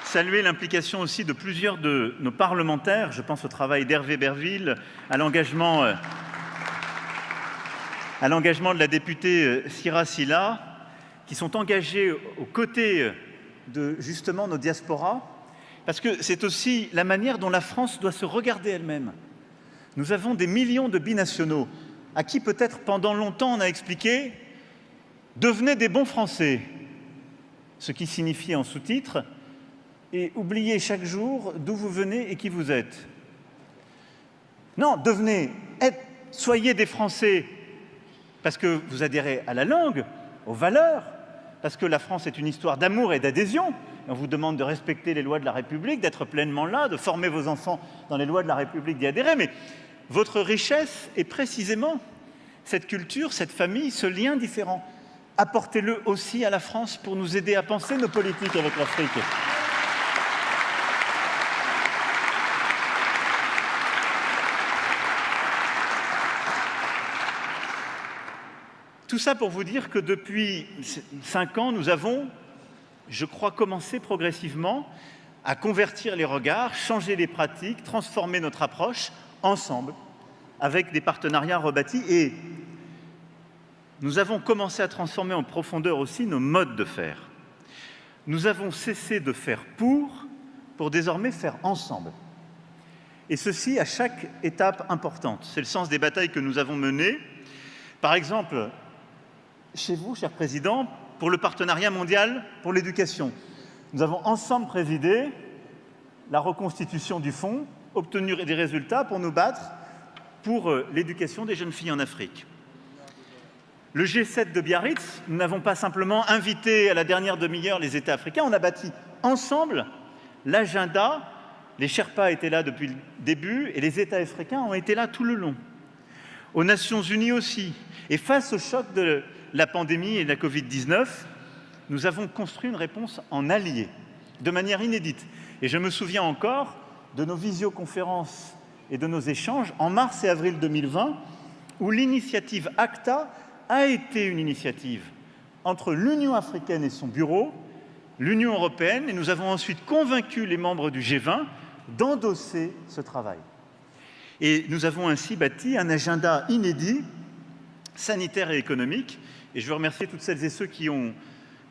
Speaker 5: saluer l'implication aussi de plusieurs de nos parlementaires. Je pense au travail d'Hervé Berville, à l'engagement de la députée Sira Silla, qui sont engagés aux côtés de justement nos diasporas, parce que c'est aussi la manière dont la France doit se regarder elle-même. Nous avons des millions de binationaux à qui peut-être pendant longtemps on a expliqué « devenez des bons Français », ce qui signifie en sous-titre « et oubliez chaque jour d'où vous venez et qui vous êtes ». Non, soyez des Français parce que vous adhérez à la langue, aux valeurs, parce que la France est une histoire d'amour et d'adhésion. On vous demande de respecter les lois de la République, d'être pleinement là, de former vos enfants dans les lois de la République, d'y adhérer. Mais votre richesse est précisément cette culture, cette famille, ce lien différent. Apportez-le aussi à la France pour nous aider à penser nos politiques avec l'Afrique. Tout ça pour vous dire que depuis 5 ans, nous avons, je crois, commencé progressivement à convertir les regards, changer les pratiques, transformer notre approche ensemble, avec des partenariats rebâtis. Et nous avons commencé à transformer en profondeur aussi nos modes de faire. Nous avons cessé de faire pour désormais faire ensemble. Et ceci à chaque étape importante. C'est le sens des batailles que nous avons menées. Par exemple, chez vous, cher Président, pour le partenariat mondial pour l'éducation. Nous avons ensemble présidé la reconstitution du fonds, obtenu des résultats pour nous battre pour l'éducation des jeunes filles en Afrique. Le G7 de Biarritz, nous n'avons pas simplement invité à la dernière demi-heure les États africains, on a bâti ensemble l'agenda. Les Sherpas étaient là depuis le début et les États africains ont été là tout le long. Aux Nations Unies aussi. Et face au choc de la pandémie et de la Covid-19, nous avons construit une réponse en alliés, de manière inédite. Et je me souviens encore de nos visioconférences et de nos échanges en mars et avril 2020, où l'initiative ACTA a été une initiative entre l'Union africaine et son bureau, l'Union européenne, et nous avons ensuite convaincu les membres du G20 d'endosser ce travail. Et nous avons ainsi bâti un agenda inédit, sanitaire et économique. Et je veux remercier toutes celles et ceux qui ont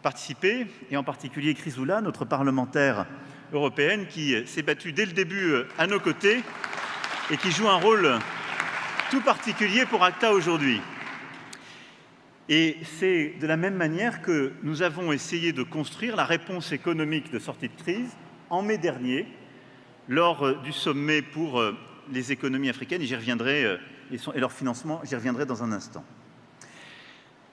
Speaker 5: participé, et en particulier Chrysoula, notre parlementaire européenne, qui s'est battue dès le début à nos côtés et qui joue un rôle tout particulier pour ACTA aujourd'hui. Et c'est de la même manière que nous avons essayé de construire la réponse économique de sortie de crise en mai dernier, lors du sommet pour les économies africaines, et j'y reviendrai, et leur financement, j'y reviendrai dans un instant.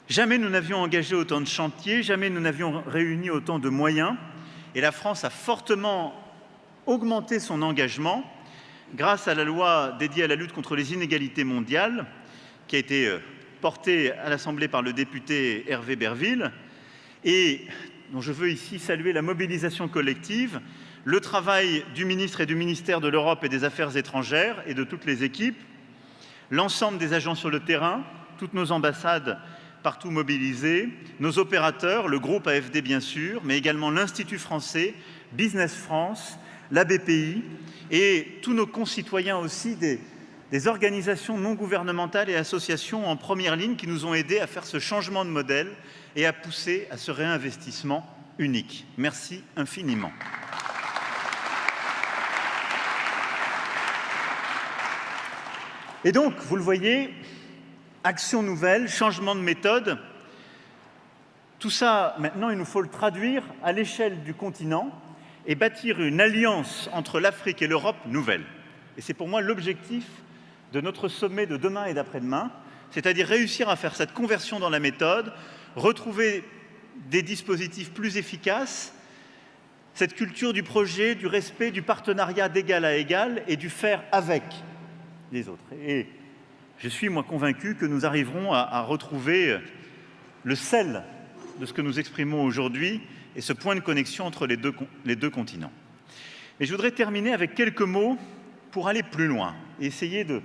Speaker 5: Jamais nous n'avions engagé autant de chantiers, jamais nous n'avions réuni autant de moyens, et la France a fortement augmenté son engagement grâce à la loi dédiée à la lutte contre les inégalités mondiales, qui a été portée à l'Assemblée par le député Hervé Berville, et dont je veux ici saluer la mobilisation collective, le travail du ministre et du ministère de l'Europe et des Affaires étrangères et de toutes les équipes, l'ensemble des agents sur le terrain, toutes nos ambassades partout mobilisées, nos opérateurs, le groupe AFD bien sûr, mais également l'Institut français, Business France, la BPI et tous nos concitoyens aussi des organisations non gouvernementales et associations en première ligne qui nous ont aidés à faire ce changement de modèle et à pousser à ce réinvestissement unique. Merci infiniment. Et donc, vous le voyez, action nouvelle, changement de méthode, tout ça, maintenant, il nous faut le traduire à l'échelle du continent et bâtir une alliance entre l'Afrique et l'Europe nouvelle. Et c'est pour moi l'objectif de notre sommet de demain et d'après-demain, c'est-à-dire réussir à faire cette conversion dans la méthode, retrouver des dispositifs plus efficaces, cette culture du projet, du respect, du partenariat d'égal à égal et du faire avec les autres. Et je suis, moi, convaincu que nous arriverons à retrouver le sel de ce que nous exprimons aujourd'hui et ce point de connexion entre les deux continents. Mais je voudrais terminer avec quelques mots pour aller plus loin et essayer de,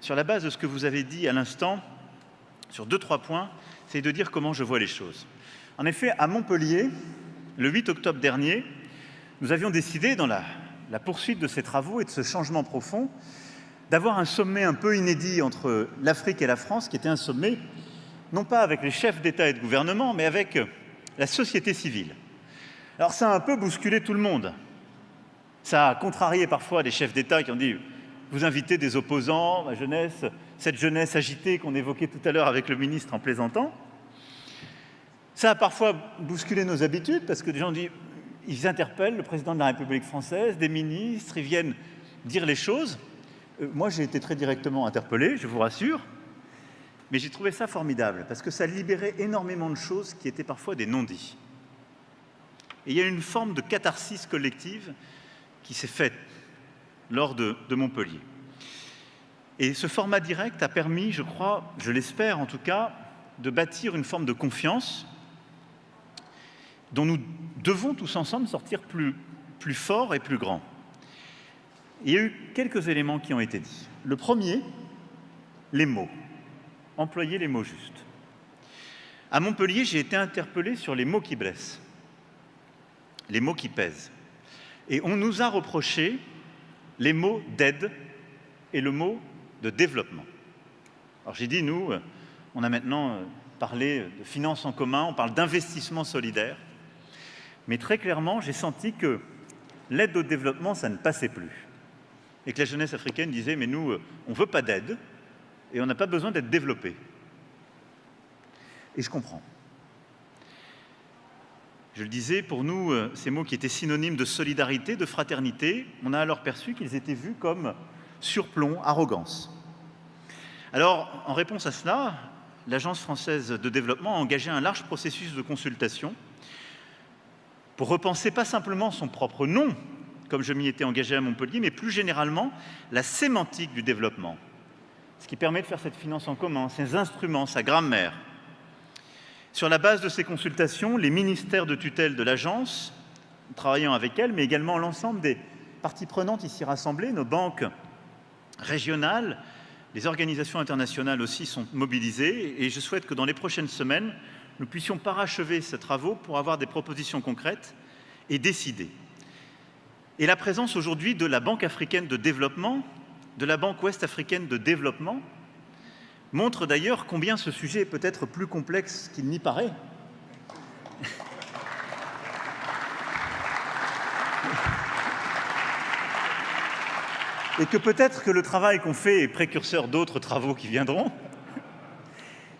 Speaker 5: sur la base de ce que vous avez dit à l'instant, sur 2-3 points, c'est de dire comment je vois les choses. En effet, à Montpellier, le 8 octobre dernier, nous avions décidé, dans la poursuite de ces travaux et de ce changement profond, d'avoir un sommet un peu inédit entre l'Afrique et la France, qui était un sommet, non pas avec les chefs d'État et de gouvernement, mais avec la société civile. Alors ça a un peu bousculé tout le monde. Ça a contrarié parfois les chefs d'État qui ont dit « Vous invitez des opposants, ma jeunesse, cette jeunesse agitée qu'on évoquait tout à l'heure avec le ministre en plaisantant. » Ça a parfois bousculé nos habitudes, parce que des gens disent « Ils interpellent le président de la République française, des ministres, ils viennent dire les choses. » Moi, j'ai été très directement interpellé, je vous rassure, mais j'ai trouvé ça formidable, parce que ça libérait énormément de choses qui étaient parfois des non-dits. Et il y a une forme de catharsis collective qui s'est faite lors de Montpellier. Et ce format direct a permis, je crois, je l'espère en tout cas, de bâtir une forme de confiance dont nous devons tous ensemble sortir plus forts et plus grands. Il y a eu quelques éléments qui ont été dits. Le premier, les mots. Employer les mots justes. À Montpellier, j'ai été interpellé sur les mots qui blessent, les mots qui pèsent. Et on nous a reproché les mots d'aide et le mot de développement. Alors j'ai dit, nous, on a maintenant parlé de finances en commun, on parle d'investissement solidaire, mais très clairement, j'ai senti que l'aide au développement, ça ne passait plus. Et que la jeunesse africaine disait, mais nous, on ne veut pas d'aide et on n'a pas besoin d'être développé. Et je comprends. Je le disais, pour nous, ces mots qui étaient synonymes de solidarité, de fraternité, on a alors perçu qu'ils étaient vus comme surplomb, arrogance. Alors, en réponse à cela, l'Agence française de développement a engagé un large processus de consultation pour repenser pas simplement son propre nom, comme je m'y étais engagé à Montpellier, mais plus généralement la sémantique du développement, ce qui permet de faire cette finance en commun, ses instruments, sa grammaire. Sur la base de ces consultations, les ministères de tutelle de l'agence, travaillant avec elle, mais également l'ensemble des parties prenantes ici rassemblées, nos banques régionales, les organisations internationales aussi sont mobilisées, et je souhaite que dans les prochaines semaines, nous puissions parachever ces travaux pour avoir des propositions concrètes et décider. Et la présence aujourd'hui de la Banque africaine de développement, de la Banque ouest africaine de développement, montre d'ailleurs combien ce sujet est peut-être plus complexe qu'il n'y paraît. Et que peut-être que le travail qu'on fait est précurseur d'autres travaux qui viendront,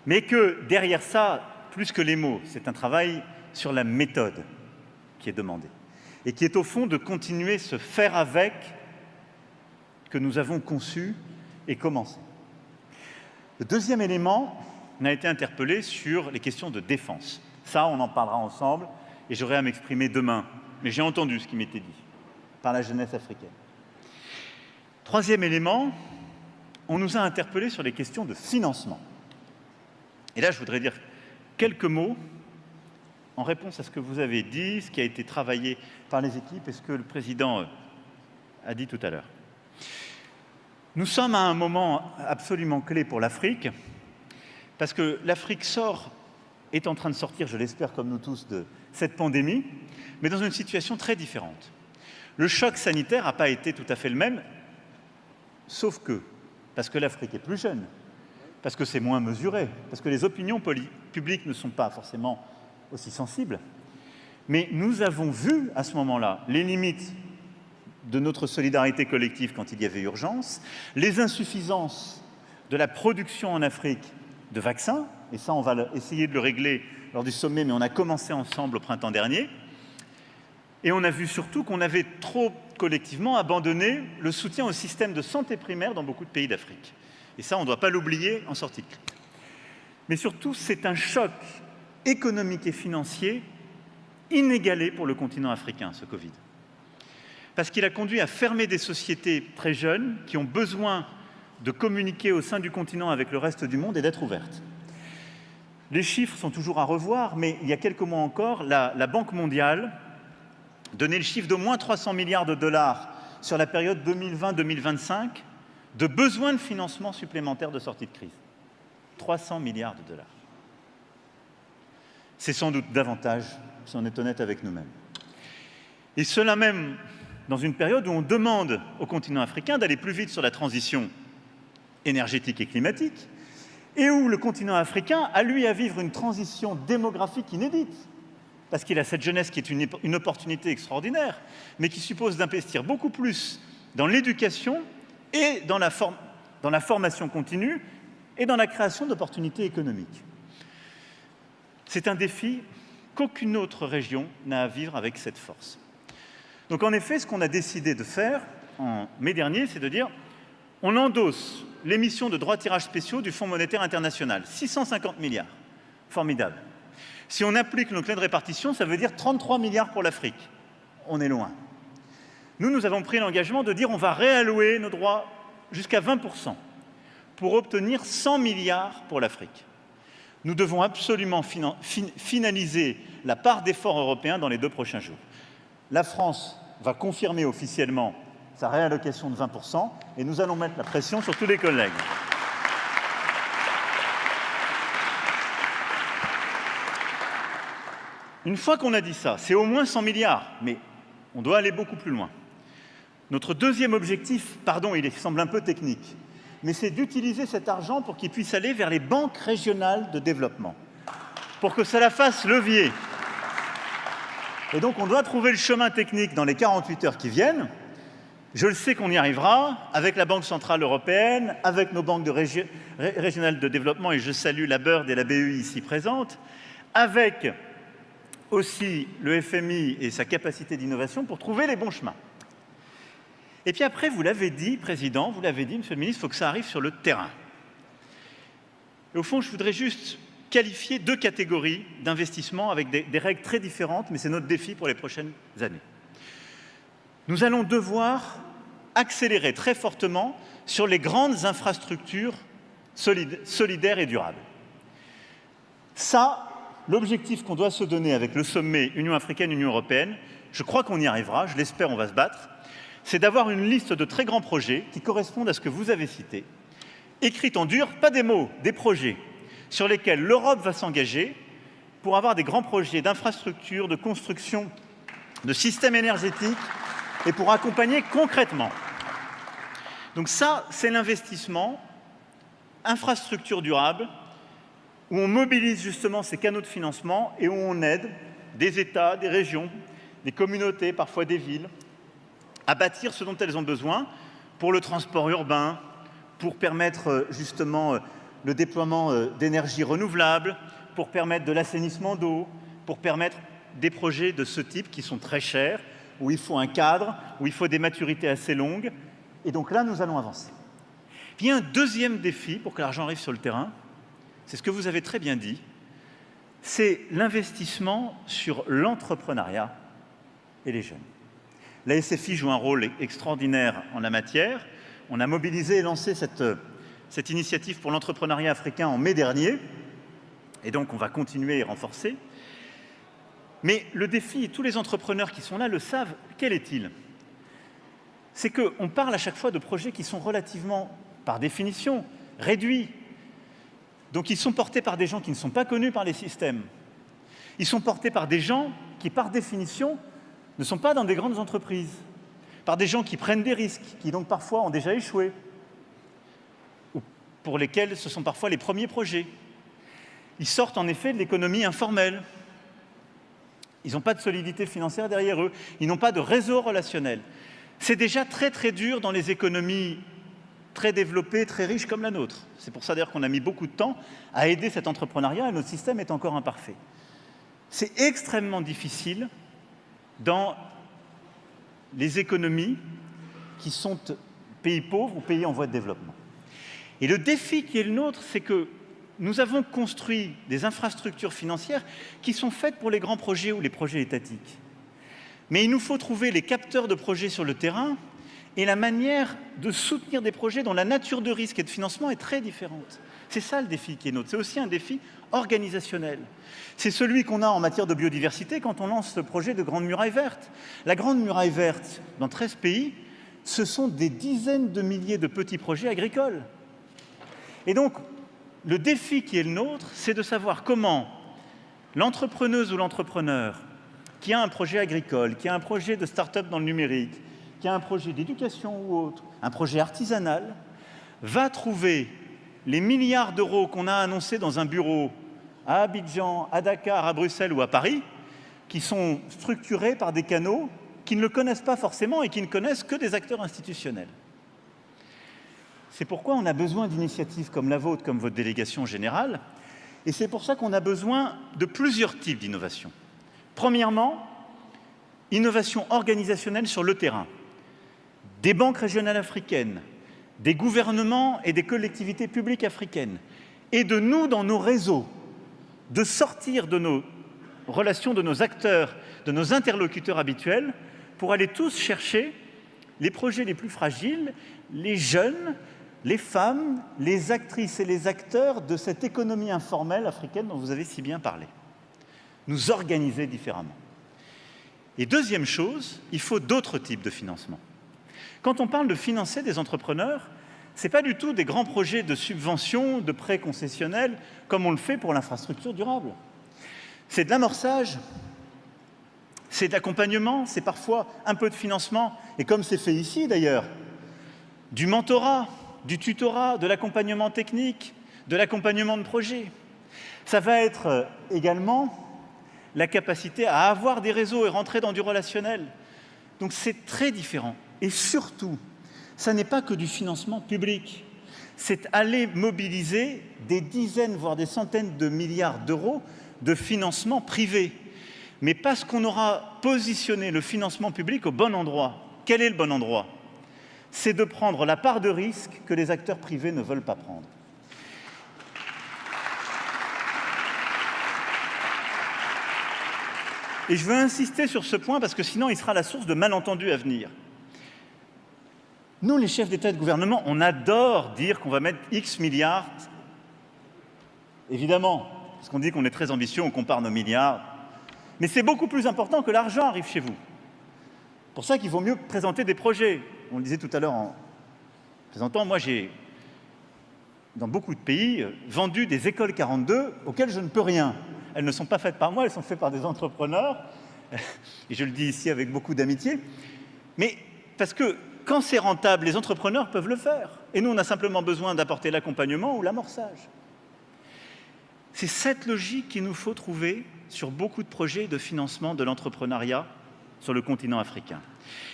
Speaker 5: mais que derrière ça, plus que les mots, c'est un travail sur la méthode qui est demandé, et qui est au fond de continuer ce faire avec que nous avons conçu et commencé. Le deuxième élément, on a été interpellé sur les questions de défense. Ça, on en parlera ensemble, et j'aurai à m'exprimer demain. Mais j'ai entendu ce qui m'était dit par la jeunesse africaine. Troisième élément, on nous a interpellés sur les questions de financement. Et là, je voudrais dire quelques mots en réponse à ce que vous avez dit, ce qui a été travaillé par les équipes et ce que le président a dit tout à l'heure. Nous sommes à un moment absolument clé pour l'Afrique, parce que l'Afrique est en train de sortir, je l'espère comme nous tous, de cette pandémie, mais dans une situation très différente. Le choc sanitaire n'a pas été tout à fait le même, sauf que, parce que l'Afrique est plus jeune, parce que c'est moins mesuré, parce que les opinions publiques ne sont pas forcément aussi sensibles, mais nous avons vu à ce moment-là les limites de notre solidarité collective quand il y avait urgence, les insuffisances de la production en Afrique de vaccins, et ça on va essayer de le régler lors du sommet, mais on a commencé ensemble au printemps dernier, et on a vu surtout qu'on avait trop collectivement abandonné le soutien au système de santé primaire dans beaucoup de pays d'Afrique. Et ça, on ne doit pas l'oublier en sortie de crise. Mais surtout, c'est un choc économique et financier inégalé pour le continent africain, ce Covid. Parce qu'il a conduit à fermer des sociétés très jeunes qui ont besoin de communiquer au sein du continent avec le reste du monde et d'être ouvertes. Les chiffres sont toujours à revoir, mais il y a quelques mois encore, la Banque mondiale donnait le chiffre d'au moins 300 milliards de dollars sur la période 2020-2025 de besoins de financement supplémentaires de sortie de crise. 300 milliards de dollars. C'est sans doute davantage, si on est honnête avec nous-mêmes. Et cela même dans une période où on demande au continent africain d'aller plus vite sur la transition énergétique et climatique, et où le continent africain a, lui, à vivre une transition démographique inédite, parce qu'il a cette jeunesse qui est une opportunité extraordinaire, mais qui suppose d'investir beaucoup plus dans l'éducation et dans la formation continue et dans la création d'opportunités économiques. C'est un défi qu'aucune autre région n'a à vivre avec cette force. Donc en effet, ce qu'on a décidé de faire en mai dernier, c'est de dire on endosse l'émission de droits de tirage spéciaux du Fonds monétaire international, 650 milliards. Formidable. Si on applique nos clés de répartition, ça veut dire 33 milliards pour l'Afrique. On est loin. Nous avons pris l'engagement de dire on va réallouer nos droits jusqu'à 20% pour obtenir 100 milliards pour l'Afrique. Nous devons absolument finaliser la part d'efforts européens dans les 2 prochains jours. La France va confirmer officiellement sa réallocation de 20% et nous allons mettre la pression sur tous les collègues. Une fois qu'on a dit ça, c'est au moins 100 milliards, mais on doit aller beaucoup plus loin. Notre deuxième objectif, pardon, il semble un peu technique, mais c'est d'utiliser cet argent pour qu'il puisse aller vers les banques régionales de développement, pour que cela fasse levier. Et donc on doit trouver le chemin technique dans les 48 heures qui viennent. Je le sais qu'on y arrivera, avec la Banque centrale européenne, avec nos banques régionales de développement, et je salue la BERD et la BEI ici présentes, avec aussi le FMI et sa capacité d'innovation pour trouver les bons chemins. Et puis après, vous l'avez dit, Président, vous l'avez dit, Monsieur le Ministre, il faut que ça arrive sur le terrain. Et au fond, je voudrais juste qualifier 2 catégories d'investissements avec des règles très différentes, mais c'est notre défi pour les prochaines années. Nous allons devoir accélérer très fortement sur les grandes infrastructures solidaires et durables. Ça, l'objectif qu'on doit se donner avec le sommet Union africaine-Union européenne, je crois qu'on y arrivera, je l'espère, on va se battre, c'est d'avoir une liste de très grands projets qui correspondent à ce que vous avez cité, écrite en dur, pas des mots, des projets, sur lesquels l'Europe va s'engager pour avoir des grands projets d'infrastructures, de construction, de systèmes énergétiques, et pour accompagner concrètement. Donc ça, c'est l'investissement, infrastructure durable, où on mobilise justement ces canaux de financement et où on aide des États, des régions, des communautés, parfois des villes, à bâtir ce dont elles ont besoin pour le transport urbain, pour permettre justement le déploiement d'énergies renouvelables, pour permettre de l'assainissement d'eau, pour permettre des projets de ce type qui sont très chers, où il faut un cadre, où il faut des maturités assez longues. Et donc là, nous allons avancer. Puis il y a un deuxième défi pour que l'argent arrive sur le terrain, c'est ce que vous avez très bien dit, c'est l'investissement sur l'entrepreneuriat et les jeunes. La SFI joue un rôle extraordinaire en la matière. On a mobilisé et lancé cette initiative pour l'entrepreneuriat africain en mai dernier, et donc on va continuer et renforcer. Mais le défi, et tous les entrepreneurs qui sont là le savent, quel est-il? C'est qu'on parle à chaque fois de projets qui sont relativement, par définition, réduits. Donc ils sont portés par des gens qui ne sont pas connus par les systèmes. Ils sont portés par des gens qui, par définition, ne sont pas dans des grandes entreprises, par des gens qui prennent des risques, qui donc parfois ont déjà échoué, ou pour lesquels ce sont parfois les premiers projets. Ils sortent en effet de l'économie informelle. Ils n'ont pas de solidité financière derrière eux, ils n'ont pas de réseau relationnel. C'est déjà très très dur dans les économies très développées, très riches comme la nôtre. C'est pour ça d'ailleurs qu'on a mis beaucoup de temps à aider cet entrepreneuriat et notre système est encore imparfait. C'est extrêmement difficile dans les économies qui sont pays pauvres ou pays en voie de développement. Et le défi qui est le nôtre, c'est que nous avons construit des infrastructures financières qui sont faites pour les grands projets ou les projets étatiques. Mais il nous faut trouver les capteurs de projets sur le terrain et la manière de soutenir des projets dont la nature de risque et de financement est très différente. C'est ça le défi qui est nôtre. C'est aussi un défi organisationnel. C'est celui qu'on a en matière de biodiversité quand on lance ce projet de Grande Muraille Verte. La Grande Muraille Verte, dans 13 pays, ce sont des dizaines de milliers de petits projets agricoles. Et donc, le défi qui est le nôtre, c'est de savoir comment l'entrepreneuse ou l'entrepreneur qui a un projet agricole, qui a un projet de start-up dans le numérique, qui a un projet d'éducation ou autre, un projet artisanal, va trouver les milliards d'euros qu'on a annoncés dans un bureau à Abidjan, à Dakar, à Bruxelles ou à Paris, qui sont structurés par des canaux qui ne le connaissent pas forcément et qui ne connaissent que des acteurs institutionnels. C'est pourquoi on a besoin d'initiatives comme la vôtre, comme votre délégation générale, et c'est pour ça qu'on a besoin de plusieurs types d'innovation. Premièrement, innovation organisationnelle sur le terrain. Des banques régionales africaines, des gouvernements et des collectivités publiques africaines, et de nous, dans nos réseaux, de sortir de nos relations, de nos acteurs, de nos interlocuteurs habituels, pour aller tous chercher les projets les plus fragiles, les jeunes, les femmes, les actrices et les acteurs de cette économie informelle africaine dont vous avez si bien parlé. Nous organiser différemment. Et deuxième chose, il faut d'autres types de financement. Quand on parle de financer des entrepreneurs, ce n'est pas du tout des grands projets de subvention, de prêts concessionnels, comme on le fait pour l'infrastructure durable. C'est de l'amorçage, c'est de l'accompagnement, c'est parfois un peu de financement, et comme c'est fait ici d'ailleurs, du mentorat, du tutorat, de l'accompagnement technique, de l'accompagnement de projet. Ça va être également la capacité à avoir des réseaux et rentrer dans du relationnel. Donc c'est très différent. Et surtout, ça n'est pas que du financement public. C'est aller mobiliser des dizaines, voire des centaines de milliards d'euros de financement privé. Mais parce qu'on aura positionné le financement public au bon endroit. Quel est le bon endroit? C'est de prendre la part de risque que les acteurs privés ne veulent pas prendre. Et je veux insister sur ce point parce que sinon il sera la source de malentendus à venir. Nous, les chefs d'État et de gouvernement, on adore dire qu'on va mettre X milliards. Évidemment, parce qu'on dit qu'on est très ambitieux, on compare nos milliards. Mais c'est beaucoup plus important que l'argent arrive chez vous. C'est pour ça qu'il vaut mieux présenter des projets. On le disait tout à l'heure en présentant, moi j'ai, dans beaucoup de pays, vendu des écoles 42 auxquelles je ne peux rien. Elles ne sont pas faites par moi, elles sont faites par des entrepreneurs. Et je le dis ici avec beaucoup d'amitié. Mais parce que quand c'est rentable, les entrepreneurs peuvent le faire. Et nous, on a simplement besoin d'apporter l'accompagnement ou l'amorçage. C'est cette logique qu'il nous faut trouver sur beaucoup de projets de financement de l'entrepreneuriat sur le continent africain.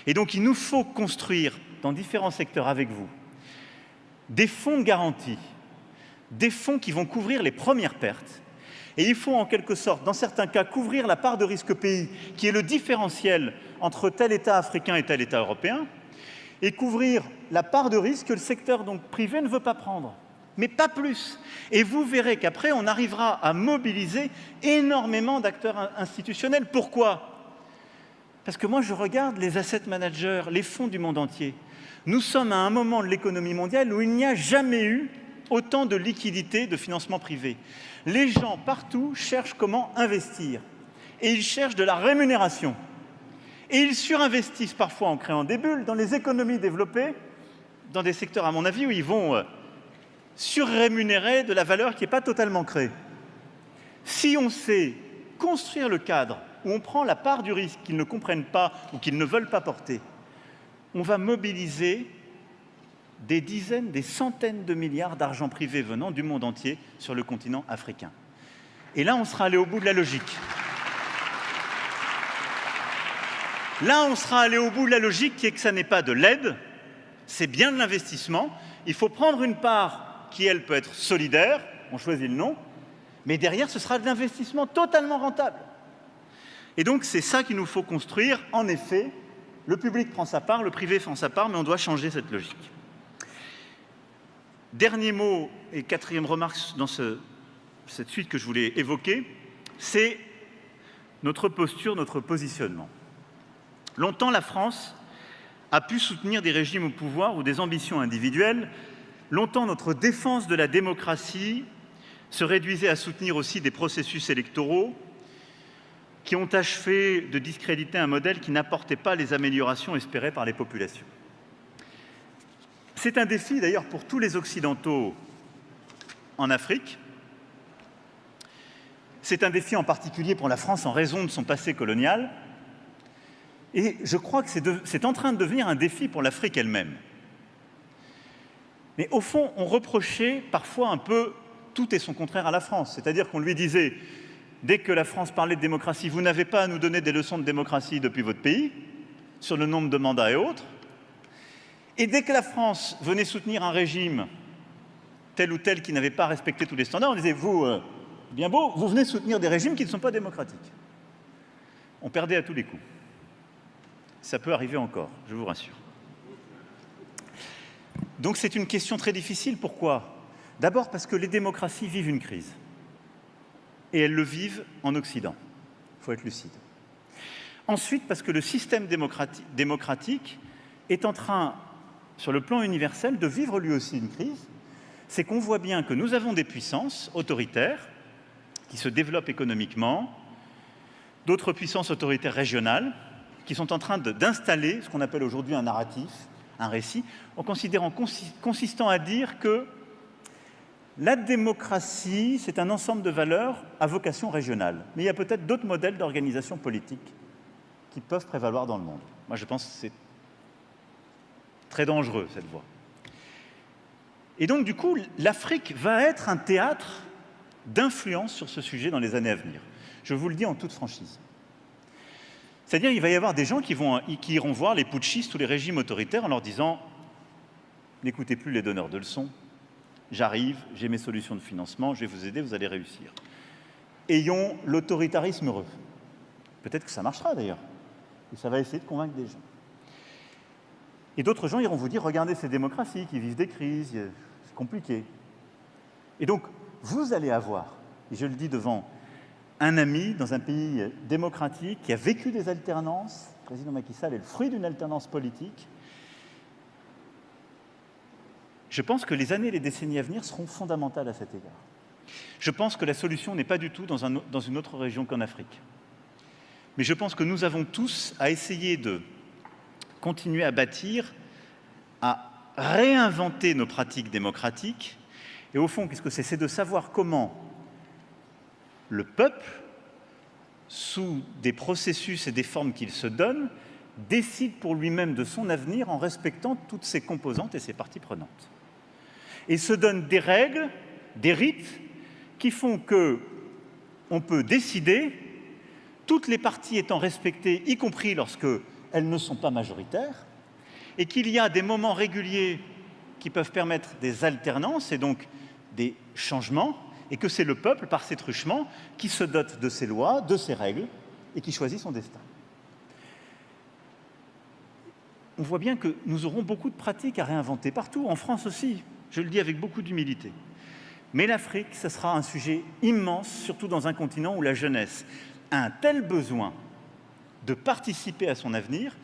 Speaker 5: Et donc, il nous faut construire dans différents secteurs avec vous des fonds de garantie, des fonds qui vont couvrir les premières pertes. Et il faut en quelque sorte, dans certains cas, couvrir la part de risque pays, qui est le différentiel entre tel État africain et tel État européen, et couvrir la part de risque que le secteur donc, privé ne veut pas prendre. Mais pas plus. Et vous verrez qu'après, on arrivera à mobiliser énormément d'acteurs institutionnels. Pourquoi ? Parce que moi, je regarde les asset managers, les fonds du monde entier. Nous sommes à un moment de l'économie mondiale où il n'y a jamais eu autant de liquidités de financement privé. Les gens, partout, cherchent comment investir. Et ils cherchent de la rémunération. Et ils surinvestissent parfois en créant des bulles dans les économies développées, dans des secteurs, à mon avis, où ils vont surrémunérer de la valeur qui n'est pas totalement créée. Si on sait construire le cadre où on prend la part du risque qu'ils ne comprennent pas ou qu'ils ne veulent pas porter, on va mobiliser des dizaines, des centaines de milliards d'argent privé venant du monde entier sur le continent africain. Et là, on sera allé au bout de la logique. Là, on sera allé au bout de la logique qui est que ça n'est pas de l'aide, c'est bien de l'investissement. Il faut prendre une part qui, elle, peut être solidaire, on choisit le nom, mais derrière, ce sera de l'investissement totalement rentable. Et donc, c'est ça qu'il nous faut construire. En effet, le public prend sa part, le privé prend sa part, mais on doit changer cette logique. Dernier mot et quatrième remarque dans cette suite que je voulais évoquer, c'est notre posture, notre positionnement. Longtemps, la France a pu soutenir des régimes au pouvoir ou des ambitions individuelles. Longtemps, notre défense de la démocratie se réduisait à soutenir aussi des processus électoraux qui ont achevé de discréditer un modèle qui n'apportait pas les améliorations espérées par les populations. C'est un défi d'ailleurs pour tous les Occidentaux en Afrique. C'est un défi en particulier pour la France en raison de son passé colonial. Et je crois que c'est en train de devenir un défi pour l'Afrique elle-même. Mais au fond, on reprochait parfois un peu tout et son contraire à la France. C'est-à-dire qu'on lui disait, dès que la France parlait de démocratie, vous n'avez pas à nous donner des leçons de démocratie depuis votre pays, sur le nombre de mandats et autres. Et dès que la France venait soutenir un régime tel ou tel qui n'avait pas respecté tous les standards, on disait, vous, bien beau, vous venez soutenir des régimes qui ne sont pas démocratiques. On perdait à tous les coups. Ça peut arriver encore, je vous rassure. Donc c'est une question très difficile. Pourquoi? D'abord parce que les démocraties vivent une crise. Et elles le vivent en Occident. Il faut être lucide. Ensuite, parce que le système démocratique est en train, sur le plan universel, de vivre lui aussi une crise. C'est qu'on voit bien que nous avons des puissances autoritaires qui se développent économiquement, d'autres puissances autoritaires régionales qui sont en train d'installer ce qu'on appelle aujourd'hui un narratif, un récit, en consistant à dire que la démocratie, c'est un ensemble de valeurs à vocation régionale. Mais il y a peut-être d'autres modèles d'organisation politique qui peuvent prévaloir dans le monde. Moi, je pense que c'est très dangereux, cette voie. Et donc, du coup, l'Afrique va être un théâtre d'influence sur ce sujet dans les années à venir. Je vous le dis en toute franchise. C'est-à-dire qu'il va y avoir des gens qui iront voir les putschistes ou les régimes autoritaires en leur disant « N'écoutez plus les donneurs de leçons, j'arrive, j'ai mes solutions de financement, je vais vous aider, vous allez réussir. » Ayons l'autoritarisme heureux. Peut-être que ça marchera d'ailleurs, et ça va essayer de convaincre des gens. Et d'autres gens iront vous dire « Regardez ces démocraties qui vivent des crises, c'est compliqué. » Et donc, vous allez avoir, et je le dis devant un ami dans un pays démocratique qui a vécu des alternances, le président Macky Sall est le fruit d'une alternance politique. Je pense que les années et les décennies à venir seront fondamentales à cet égard. Je pense que la solution n'est pas du tout dans une autre région qu'en Afrique. Mais je pense que nous avons tous à essayer de continuer à bâtir, à réinventer nos pratiques démocratiques. Et au fond, qu'est-ce que c'est? C'est de savoir comment le peuple, sous des processus et des formes qu'il se donne, décide pour lui-même de son avenir en respectant toutes ses composantes et ses parties prenantes. Et se donne des règles, des rites, qui font qu'on peut décider, toutes les parties étant respectées, y compris lorsqu'elles ne sont pas majoritaires, et qu'il y a des moments réguliers qui peuvent permettre des alternances et donc des changements, et que c'est le peuple, par ses truchements, qui se dote de ses lois, de ses règles, et qui choisit son destin. On voit bien que nous aurons beaucoup de pratiques à réinventer partout, en France aussi, je le dis avec beaucoup d'humilité. Mais l'Afrique, ce sera un sujet immense, surtout dans un continent où la jeunesse a un tel besoin de participer à son avenir,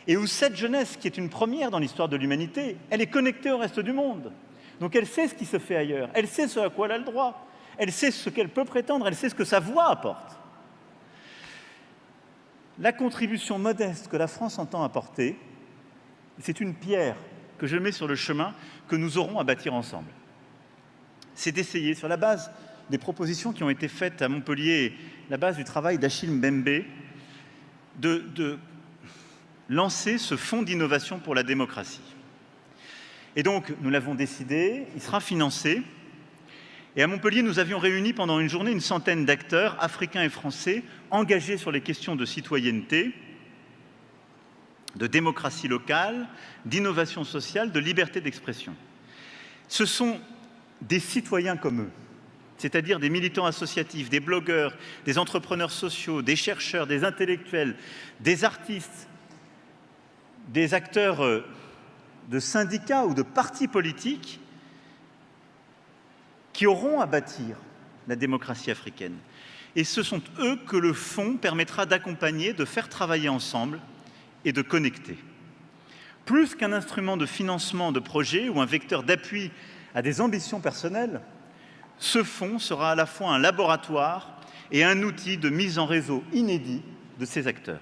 Speaker 5: et où cette jeunesse, qui est une première dans l'histoire de l'humanité, elle est connectée au reste du monde. Donc elle sait ce qui se fait ailleurs, elle sait ce à quoi elle a le droit, elle sait ce qu'elle peut prétendre, elle sait ce que sa voix apporte. La contribution modeste que la France entend apporter, c'est une pierre que je mets sur le chemin que nous aurons à bâtir ensemble. C'est d'essayer, sur la base des propositions qui ont été faites à Montpellier, la base du travail d'Achille Mbembe, de lancer ce fonds d'innovation pour la démocratie. Et donc, nous l'avons décidé, il sera financé. Et à Montpellier, nous avions réuni pendant une journée une centaine d'acteurs, africains et français, engagés sur les questions de citoyenneté, de démocratie locale, d'innovation sociale, de liberté d'expression. Ce sont des citoyens comme eux, c'est-à-dire des militants associatifs, des blogueurs, des entrepreneurs sociaux, des chercheurs, des intellectuels, des artistes, des acteurs de syndicats ou de partis politiques qui auront à bâtir la démocratie africaine. Et ce sont eux que le fonds permettra d'accompagner, de faire travailler ensemble et de connecter. Plus qu'un instrument de financement de projets ou un vecteur d'appui à des ambitions personnelles, ce fonds sera à la fois un laboratoire et un outil de mise en réseau inédit de ces acteurs.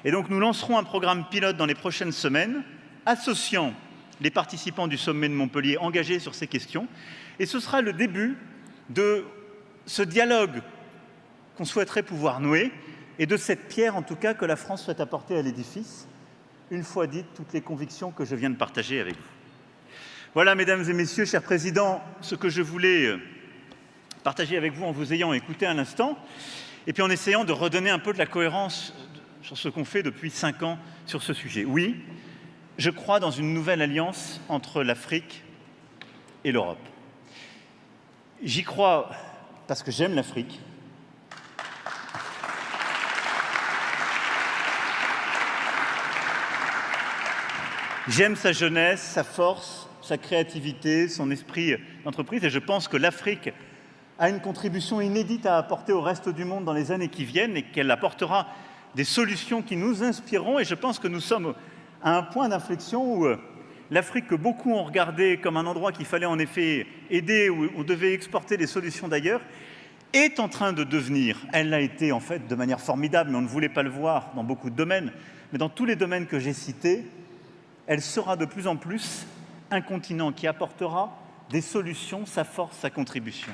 Speaker 5: Et donc nous lancerons un programme pilote dans les prochaines semaines, associant les participants du sommet de Montpellier engagés sur ces questions. Et ce sera le début de ce dialogue qu'on souhaiterait pouvoir nouer, et de cette pierre, en tout cas, que la France souhaite apporter à l'édifice, une fois dites toutes les convictions que je viens de partager avec vous. Voilà, mesdames et messieurs, chers présidents, ce que je voulais partager avec vous en vous ayant écouté un instant, et puis en essayant de redonner un peu de la cohérence sur ce qu'on fait depuis 5 ans sur ce sujet. Oui, je crois dans une nouvelle alliance entre l'Afrique et l'Europe. J'y crois parce que j'aime l'Afrique. J'aime sa jeunesse, sa force, sa créativité, son esprit d'entreprise, et je pense que l'Afrique a une contribution inédite à apporter au reste du monde dans les années qui viennent et qu'elle apportera des solutions qui nous inspireront. Et je pense que nous sommes à un point d'inflexion où l'Afrique, que beaucoup ont regardé comme un endroit qu'il fallait en effet aider, où on devait exporter des solutions d'ailleurs, est en train de devenir, elle l'a été en fait de manière formidable, mais on ne voulait pas le voir dans beaucoup de domaines, mais dans tous les domaines que j'ai cités, elle sera de plus en plus un continent qui apportera des solutions, sa force, sa contribution.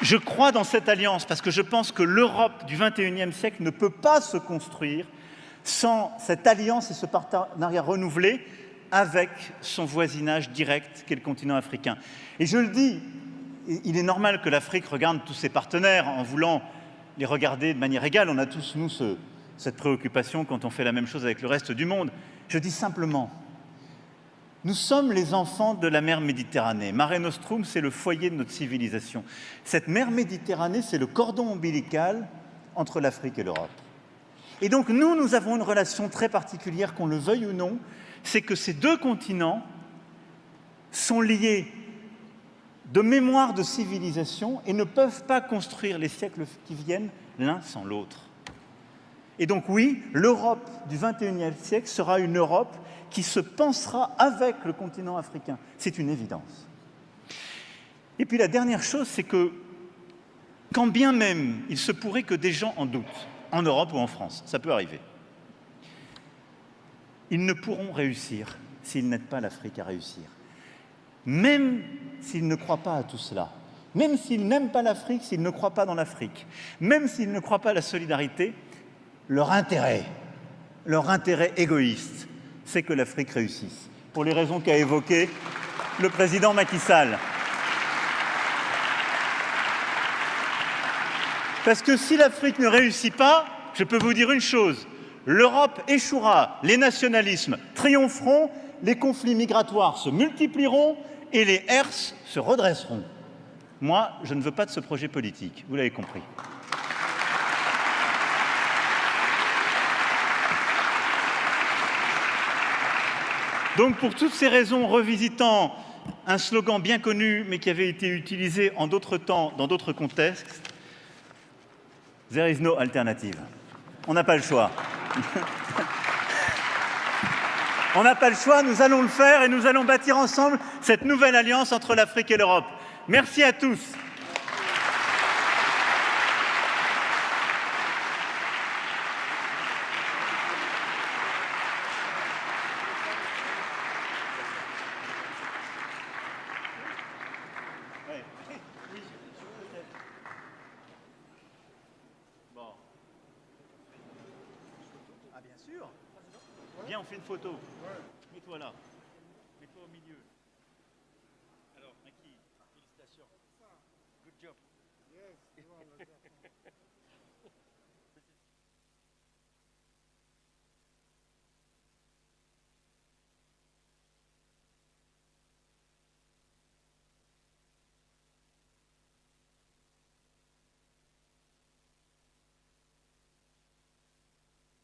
Speaker 5: Je crois dans cette alliance parce que je pense que l'Europe du XXIe siècle ne peut pas se construire sans cette alliance et ce partenariat renouvelé avec son voisinage direct qu'est le continent africain. Et je le dis, il est normal que l'Afrique regarde tous ses partenaires en voulant les regarder de manière égale. On a tous, nous, cette préoccupation quand on fait la même chose avec le reste du monde. Je dis simplement, nous sommes les enfants de la mer Méditerranée. Mare Nostrum, c'est le foyer de notre civilisation. Cette mer Méditerranée, c'est le cordon ombilical entre l'Afrique et l'Europe. Et donc, nous avons une relation très particulière, qu'on le veuille ou non, c'est que ces deux continents sont liés de mémoire de civilisation et ne peuvent pas construire les siècles qui viennent l'un sans l'autre. Et donc oui, l'Europe du XXIe siècle sera une Europe qui se pensera avec le continent africain. C'est une évidence. Et puis la dernière chose, c'est que quand bien même il se pourrait que des gens en doutent, en Europe ou en France, ça peut arriver, ils ne pourront réussir s'ils n'aident pas l'Afrique à réussir. Même s'ils ne croient pas à tout cela, même s'ils n'aiment pas l'Afrique, s'ils ne croient pas dans l'Afrique, même s'ils ne croient pas à la solidarité, leur intérêt égoïste, c'est que l'Afrique réussisse, pour les raisons qu'a évoquées le président Macky Sall. Parce que si l'Afrique ne réussit pas, je peux vous dire une chose, l'Europe échouera, les nationalismes triompheront, les conflits migratoires se multiplieront et les herses se redresseront. Moi, je ne veux pas de ce projet politique, vous l'avez compris. Donc, pour toutes ces raisons, revisitant un slogan bien connu, mais qui avait été utilisé en d'autres temps, dans d'autres contextes, « There is no alternative ». On n'a pas le choix. On n'a pas le choix, nous allons le faire et nous allons bâtir ensemble cette nouvelle alliance entre l'Afrique et l'Europe. Merci à tous. Ah bien sûr. Viens, on fait une photo. Mets-toi là. Mets-toi au milieu. Alors, Maki, félicitations. Good job. Yes.